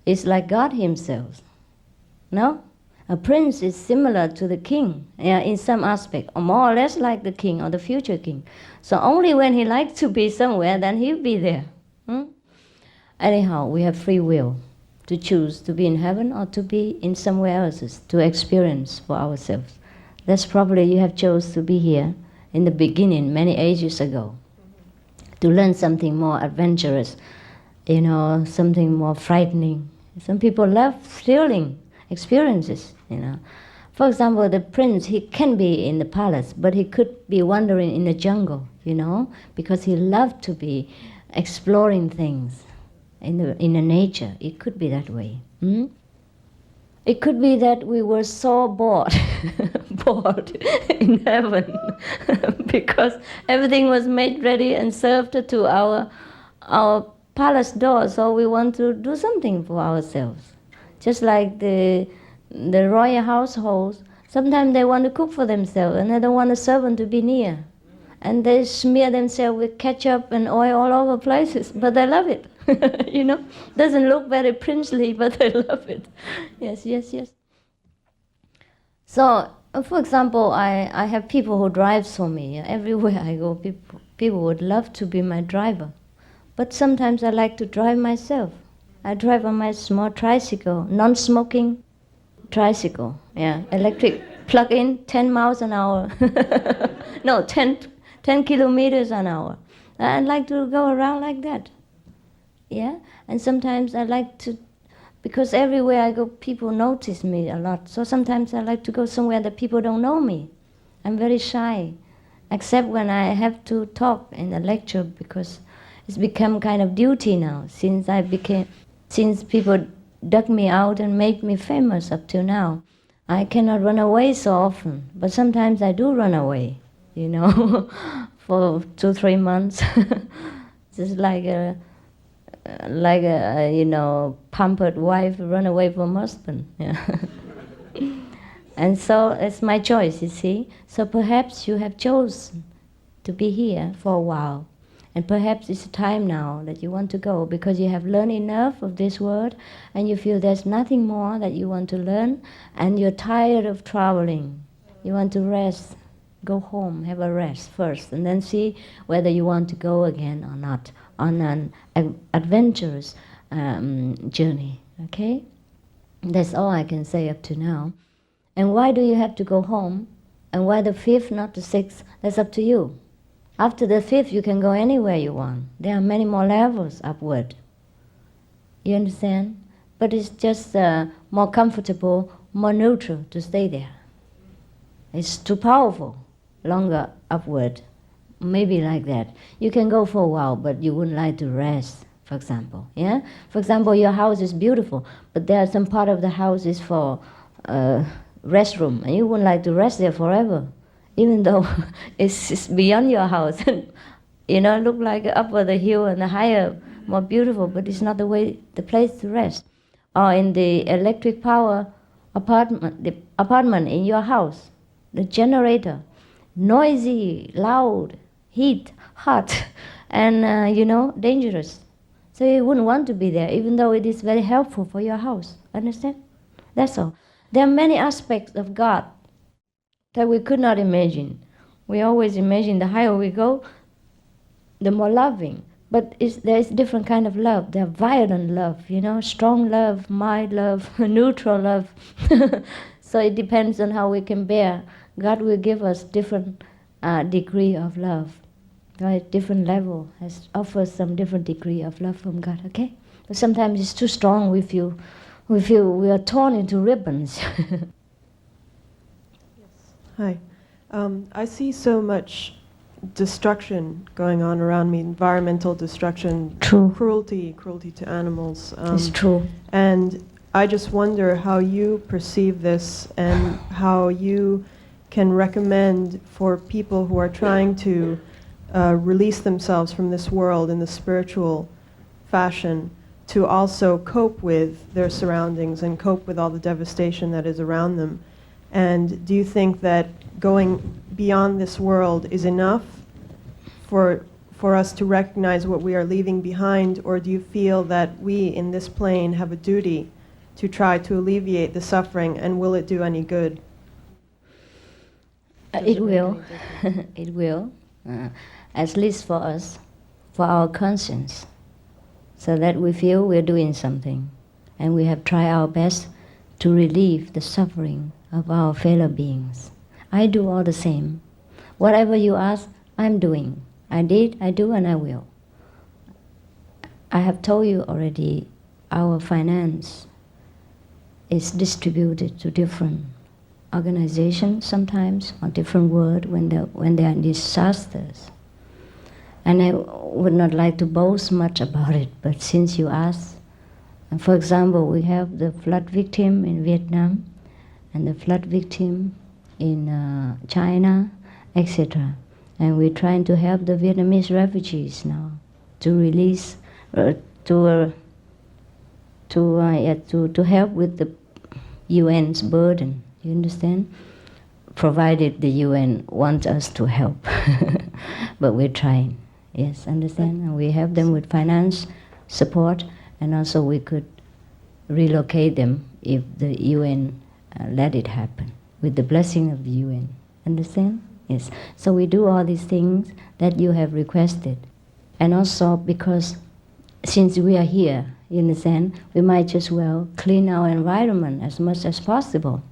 is like God himself. No? A prince is similar to the king in some aspect, or more or less like the king or the future king. So only when he likes to be somewhere, then he'll be there. Anyhow, we have free will to choose to be in heaven or to be in somewhere else, to experience for ourselves. That's probably you have chose to be here in the beginning, many ages ago, to learn something more adventurous, you know, something more frightening. Some people love thrilling experiences, you know. For example, the prince, he can be in the palace, but he could be wandering in the jungle, you know, because he loved to be exploring things in the nature. It could be that way. It could be that we were so bored in heaven because everything was made ready and served to our palace door, so we want to do something for ourselves. Just like the royal households, sometimes they want to cook for themselves and they don't want a servant to be near. And they smear themselves with ketchup and oil all over places, but they love it. You know, doesn't look very princely, but they love it. Yes, yes, yes. So, for example, I have people who drive for me. Everywhere I go, people would love to be my driver. But sometimes I like to drive myself. I drive on my small tricycle, non-smoking tricycle. Yeah, electric, plug-in, 10 miles an hour. No, 10 kilometers an hour. I like to go around like that. Yeah, and sometimes I like to, because everywhere I go, people notice me a lot. So sometimes I like to go somewhere that people don't know me. I'm very shy, except when I have to talk in a lecture, because it's become kind of duty now. Since people dug me out and made me famous up till now, I cannot run away so often, but sometimes I do run away, you know, for 2-3 months. Just like a you know, pampered wife run away from husband. Yeah. And so it's my choice, you see. So perhaps you have chosen to be here for a while. And perhaps it's time now that you want to go because you have learned enough of this world and you feel there's nothing more that you want to learn and you're tired of traveling. You want to rest. Go home, have a rest first, and then see whether you want to go again or not on an adventurous journey, okay? That's all I can say up to now. And why do you have to go home? And why the 5th, not the 6th? That's up to you. After the 5th, you can go anywhere you want. There are many more levels upward. You understand? But it's just more comfortable, more neutral to stay there. It's too powerful, longer upward. Maybe like that. You can go for a while, but you wouldn't like to rest, for example. Yeah? For example, your house is beautiful, but there are some part of the house is for restroom, and you wouldn't like to rest there forever, even though it's beyond your house. You know, look like up on the hill and the higher, more beautiful, but it's not the place to rest. Or in the electric power apartment, the apartment in your house, the generator, noisy, loud, heat, hot, and you know, dangerous. So you wouldn't want to be there, even though it is very helpful for your house. Understand? That's all. There are many aspects of God that we could not imagine. We always imagine the higher we go, the more loving. But there is different kind of love. There are violent love, you know, strong love, mild love, neutral love. So it depends on how we can bear. God will give us different degree of love. Right? Different level offers some different degree of love from God, okay? But sometimes it's too strong, we feel we are torn into ribbons.
Hi. I see so much destruction going on around me, environmental destruction,
True.
cruelty to animals.
It's true.
And I just wonder how you perceive this and how you can recommend for people who are trying to release themselves from this world in the spiritual fashion to also cope with their surroundings and cope with all the devastation that is around them. And do you think that going beyond this world is enough for us to recognize what we are leaving behind, or do you feel that we in this plane have a duty to try to alleviate the suffering, and will it do any good?
It will. It will. At least for us, for our conscience, so that we feel we're doing something and we have tried our best to relieve the suffering of our fellow beings. I do all the same. Whatever you ask, I'm doing. I did, I do, and I will. I have told you already, our finance is distributed to different organizations sometimes, or different world when there are disasters. And I would not like to boast much about it, but since you asked, for example, we have the flood victim in Vietnam, and the flood victim in China, etc. And we're trying to help the Vietnamese refugees now to release, to help with the UN's burden. You understand? Provided the UN wants us to help, but we're trying. Yes, understand? And we help them with finance support, and also we could relocate them if the UN let it happen, with the blessing of the UN. Understand? Yes. So we do all these things that you have requested. And also because since we are here, you understand, we might just well clean our environment as much as possible.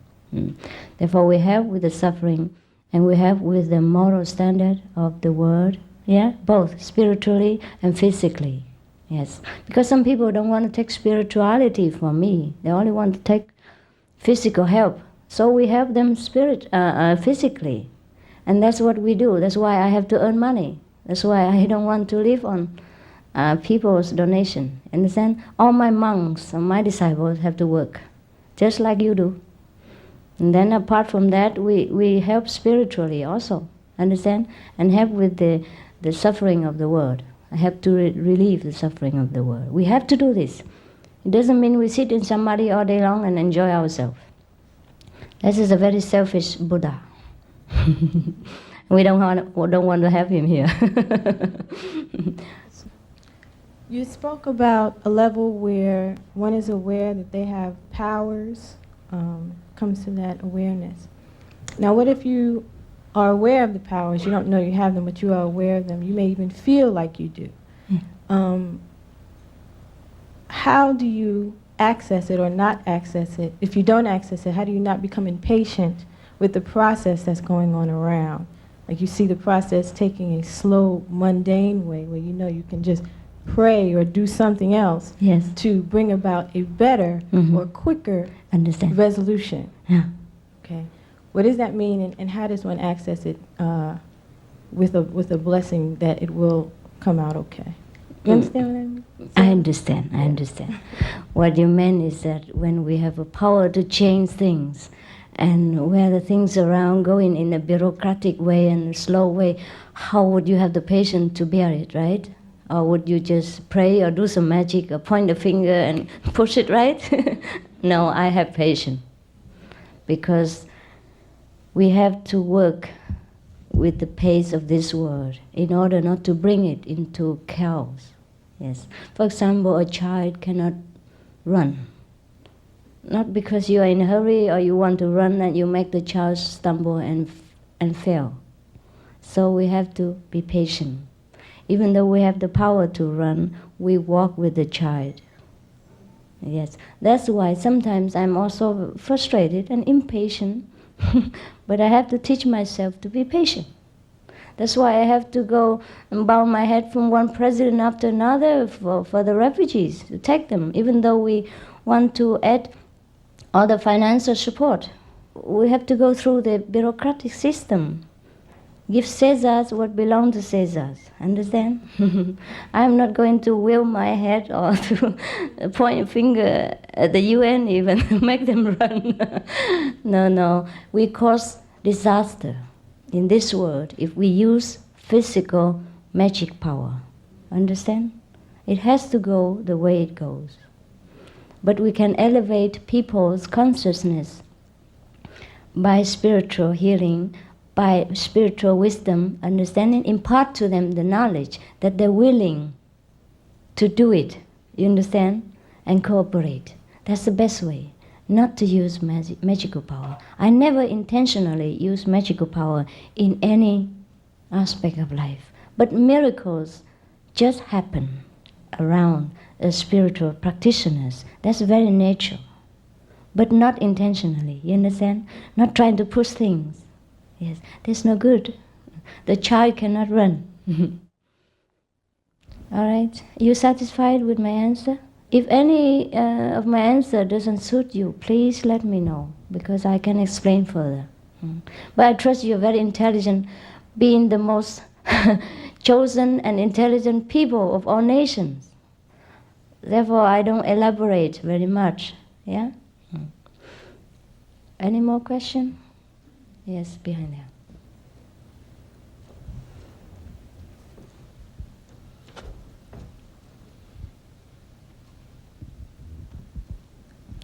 Therefore we help with the suffering, and we help with the moral standard of the world, yeah, both spiritually and physically. Yes, because some people don't want to take spirituality from me. They only want to take physical help. So we help them physically. And that's what we do. That's why I have to earn money. That's why I don't want to live on people's donation. Understand? All my monks and my disciples have to work, just like you do. And then apart from that, we help spiritually also, understand? And help with the suffering of the world. I have to relieve the suffering of the world. We have to do this. It doesn't mean we sit in samadhi all day long and enjoy ourselves. This is a very selfish Buddha. We don't want to have him here.
You spoke about a level where one is aware that they have powers, comes to that awareness. Now, what if you are aware of the powers, you don't know you have them, but you are aware of them, you may even feel like you do. How do you access it or not access it? If you don't access it, how do you not become impatient with the process that's going on around? Like you see the process taking a slow, mundane way where you know you can just pray or do something else to bring about a better or quicker resolution.
Yeah.
Okay. What does that mean, and how does one access it with a blessing that it will come out okay? You understand what I mean?
I understand. What you meant is that when we have a power to change things, and where the things around going in a bureaucratic way and a slow way, how would you have the patience to bear it, right? Or would you just pray or do some magic or point a finger and push it, right? No, I have patience. Because we have to work with the pace of this world in order not to bring it into chaos. Yes. For example, a child cannot run. Not because you are in a hurry or you want to run and you make the child stumble and fail. So we have to be patient. Even though we have the power to run, we walk with the child. Yes, that's why sometimes I'm also frustrated and impatient, but I have to teach myself to be patient. That's why I have to go and bow my head from one president after another for the refugees, to take them, even though we want to add all the financial support. We have to go through the bureaucratic system. Give Caesars what belongs to Caesars. Understand? I'm not going to wave my head or to point a finger at the UN even, make them run. No. We cause disaster in this world if we use physical magic power. Understand? It has to go the way it goes. But we can elevate people's consciousness by spiritual healing, by spiritual wisdom, understanding, impart to them the knowledge that they're willing to do it, you understand, and cooperate. That's the best way, not to use magical power. I never intentionally use magical power in any aspect of life, but miracles just happen around spiritual practitioners. That's very natural, but not intentionally, you understand? Not trying to push things. Yes, that's no good. The child cannot run. All right, you satisfied with my answer? If any of my answer doesn't suit you, please let me know, because I can explain further. But I trust you're very intelligent, being the most chosen and intelligent people of all nations. Therefore, I don't elaborate very much. Yeah? Any more questions? Yes, behind there.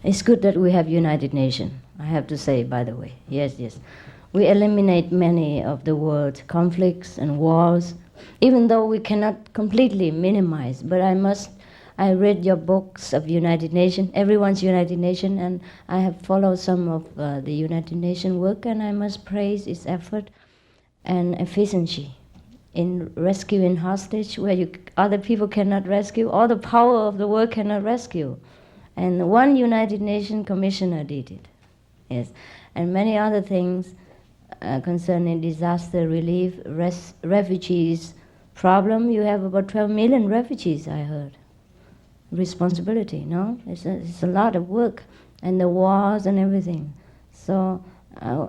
It's good that we have United Nations, I have to say, by the way. Yes. We eliminate many of the world's conflicts and wars, even though we cannot completely minimize. But I read your books of United Nations, everyone's United Nations, and I have followed some of the United Nations work, and I must praise its effort and efficiency in rescuing hostage where other people cannot rescue, all the power of the world cannot rescue. And one United Nations commissioner did it. Yes, and many other things concerning disaster relief, refugees problem. You have about 12 million refugees, I heard. Responsibility, no? It's a lot of work, and the wars and everything. So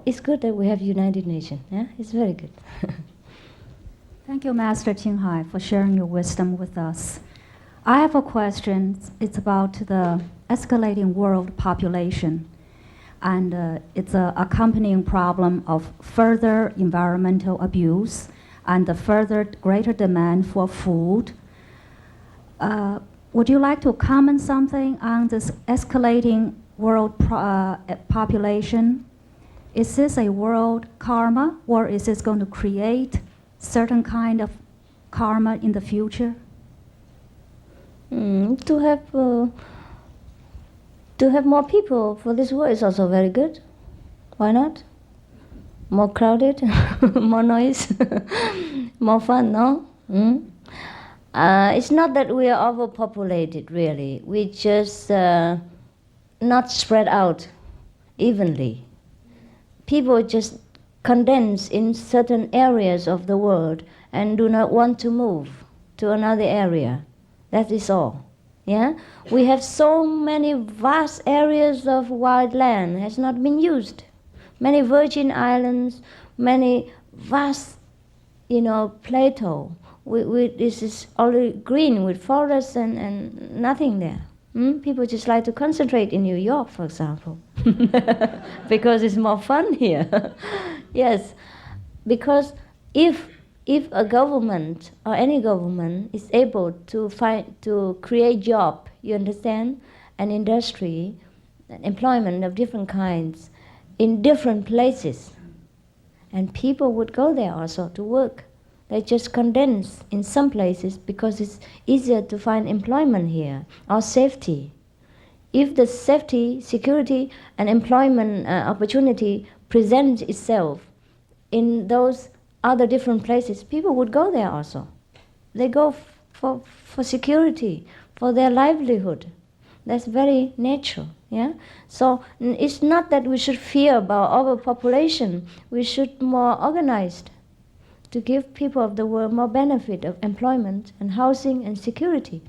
it's good that we have United Nations. Yeah, it's very good.
Thank you, Master Ching Hai, for sharing your wisdom with us. I have a question. It's about the escalating world population. and it's an accompanying problem of further environmental abuse and the further greater demand for food. Would you like to comment something on this escalating world population? Is this a world karma, or is this going to create certain kind of karma in the future?
To have more people for this world is also very good. Why not? More crowded, more noise, more fun, no? It's not that we are overpopulated, really. We just not spread out evenly. People just condense in certain areas of the world and do not want to move to another area. That is all. Yeah? We have so many vast areas of wild land has not been used. Many virgin islands, many vast, plateau. This is already green with forests and nothing there. People just like to concentrate in New York, for example, because it's more fun here. Yes, because if a government or any government is able to create job, you understand, an industry, employment of different kinds in different places, and people would go there also to work. They just condense in some places because it's easier to find employment here, or safety. If the safety, security, and employment opportunity presents itself in those other different places, people would go there also. They go for security, for their livelihood. That's very natural. Yeah? So it's not that we should fear about overpopulation. We should more organized to give people of the world more benefit of employment and housing and security.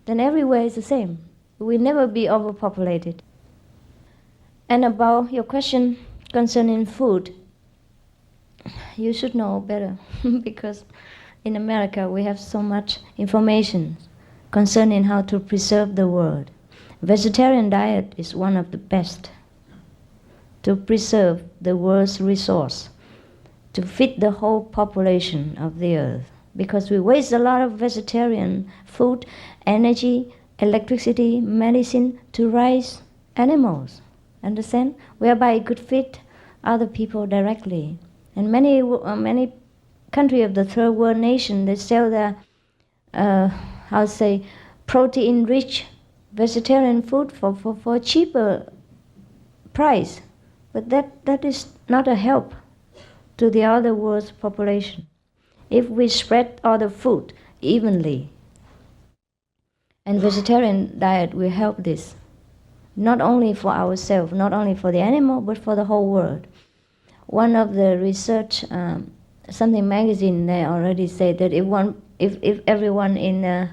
Then everywhere is the same. We never be overpopulated. And about your question concerning food, you should know better because in America we have so much information concerning how to preserve the world. Vegetarian diet is one of the best to preserve the world's resource, to feed the whole population of the earth, because we waste a lot of vegetarian food, energy, electricity, medicine to raise animals. Understand? Whereby it could feed other people directly. And many countries of the third world nation, they sell their, protein-rich vegetarian food for cheaper price. But that is not a help to the other world's population. If we spread all the food evenly, and vegetarian diet will help this, not only for ourselves, not only for the animal, but for the whole world. One of the research, something magazine, they already say that if everyone in,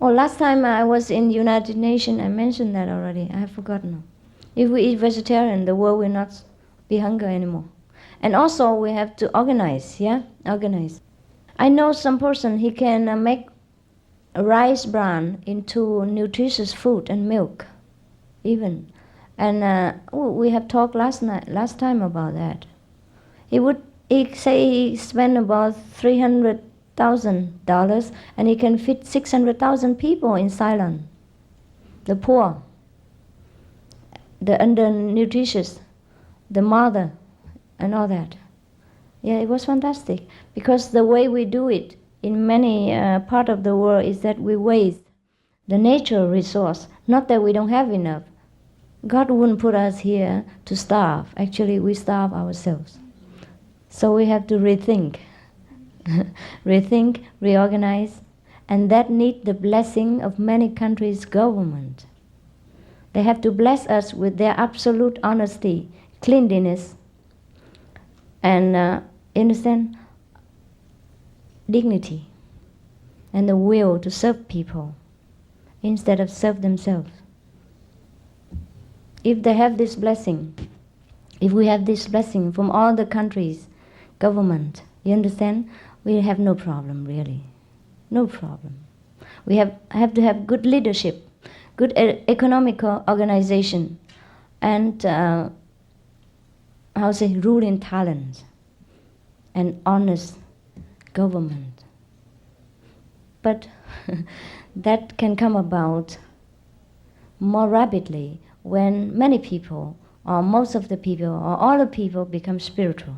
last time I was in United Nations, I mentioned that already, I have forgotten now. If we eat vegetarian, the world will not be hungry anymore. And also we have to organize, organize. I know some person, he can make rice bran into nutritious food and milk, even. And we have talked last time about that. He say he spent about $300,000 and he can feed 600,000 people in Ceylon, the poor, the undernutritious, the mother, and all that. Yeah, it was fantastic because the way we do it in many parts of the world is that we waste the natural resource, not that we don't have enough. God wouldn't put us here to starve. Actually, we starve ourselves. So we have to rethink, reorganize, and that needs the blessing of many countries' government. They have to bless us with their absolute honesty, cleanliness, and innocent dignity, and the will to serve people instead of serve themselves. If they have this blessing, if we have this blessing from all the countries' government, you understand, we have no problem really, no problem. We have to have good leadership, good economical organization, and ruling talent and honest government. But that can come about more rapidly when many people, or most of the people, or all the people become spiritual.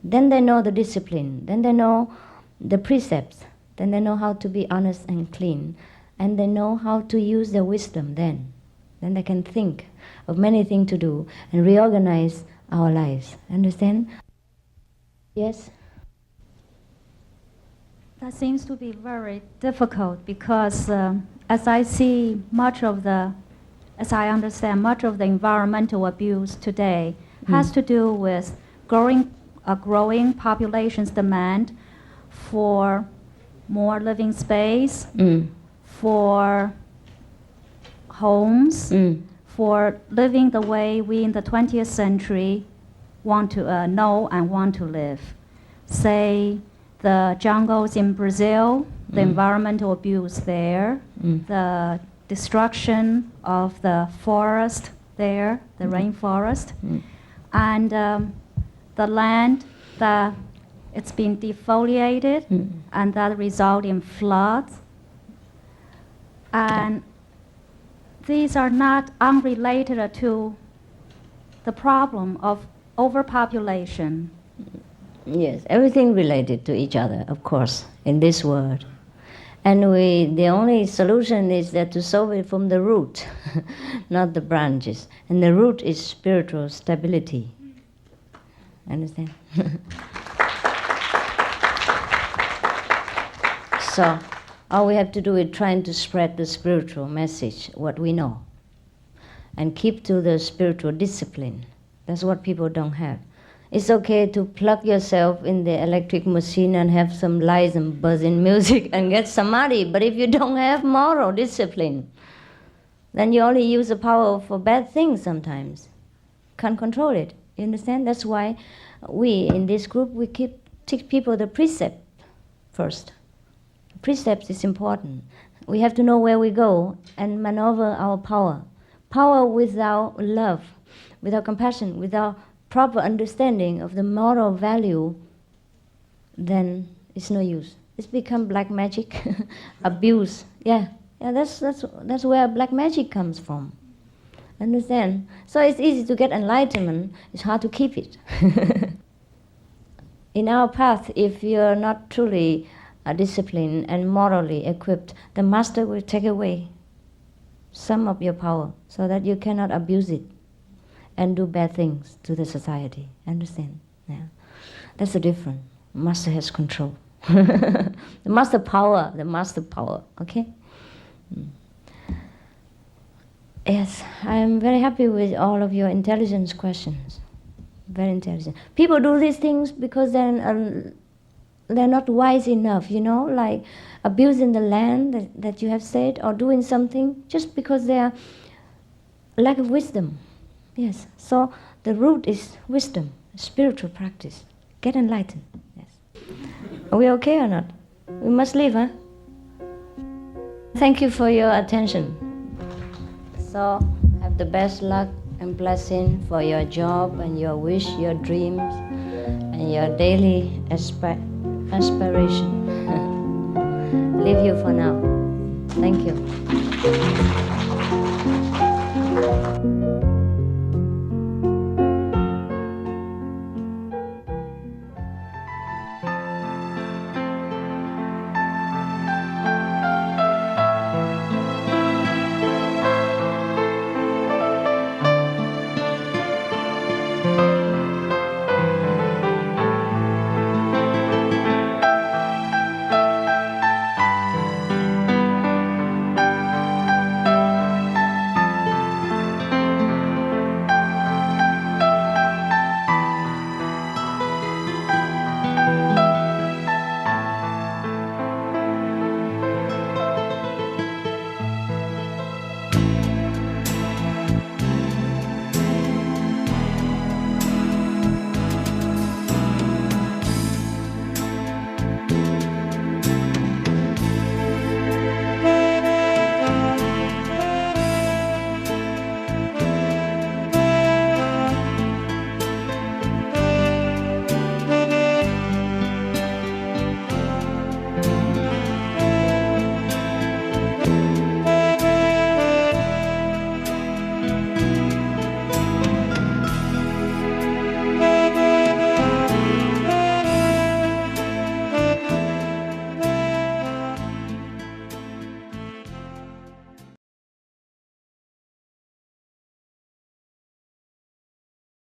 Then they know the discipline, then they know the precepts, then they know how to be honest and clean, and they know how to use their wisdom then. Then they can think of many things to do and reorganize our lives. Understand? Yes?
That seems to be very difficult because as I see as I understand, much of the environmental abuse today has to do with a growing population's demand for more living space, for homes, for living the way we in the 20th century want to know and want to live. Say, the jungles in Brazil, the environmental abuse there, the destruction of the forest there, the rainforest, and the land that it's been defoliated, and that result in floods. And these are not unrelated to the problem of overpopulation.
Yes, everything related to each other, of course, in this world. And the only solution is that to solve it from the root, not the branches. And the root is spiritual stability. Understand? So, all we have to do is trying to spread the spiritual message, what we know, and keep to the spiritual discipline. That's what people don't have. It's okay to plug yourself in the electric machine and have some lights and buzzing music and get samadhi, but if you don't have moral discipline, then you only use the power for bad things sometimes. Can't control it. You understand? That's why we, in this group, we teach people the precept first. Precepts is important. We have to know where we go and maneuver our power. Power without love, without compassion, without proper understanding of the moral value, then it's no use. It's become black magic, abuse. Yeah, that's where black magic comes from. Understand? So it's easy to get enlightenment. It's hard to keep it. In our path, if you're not truly disciplined and morally equipped, the master will take away some of your power so that you cannot abuse it and do bad things to the society. Understand? Yeah. That's the difference. Master has control. The master power, okay? Yes, I'm very happy with all of your intelligence questions. Very intelligent. People do these things because they're not wise enough, like abusing the land that you have said, or doing something just because they are lack of wisdom. Yes, so the root is wisdom, spiritual practice. Get enlightened. Yes. Are we okay or not? We must leave, huh? Thank you for your attention. So, have the best luck and blessing for your job and your wish, your dreams, and your daily aspiration. Leave you for now. Thank you.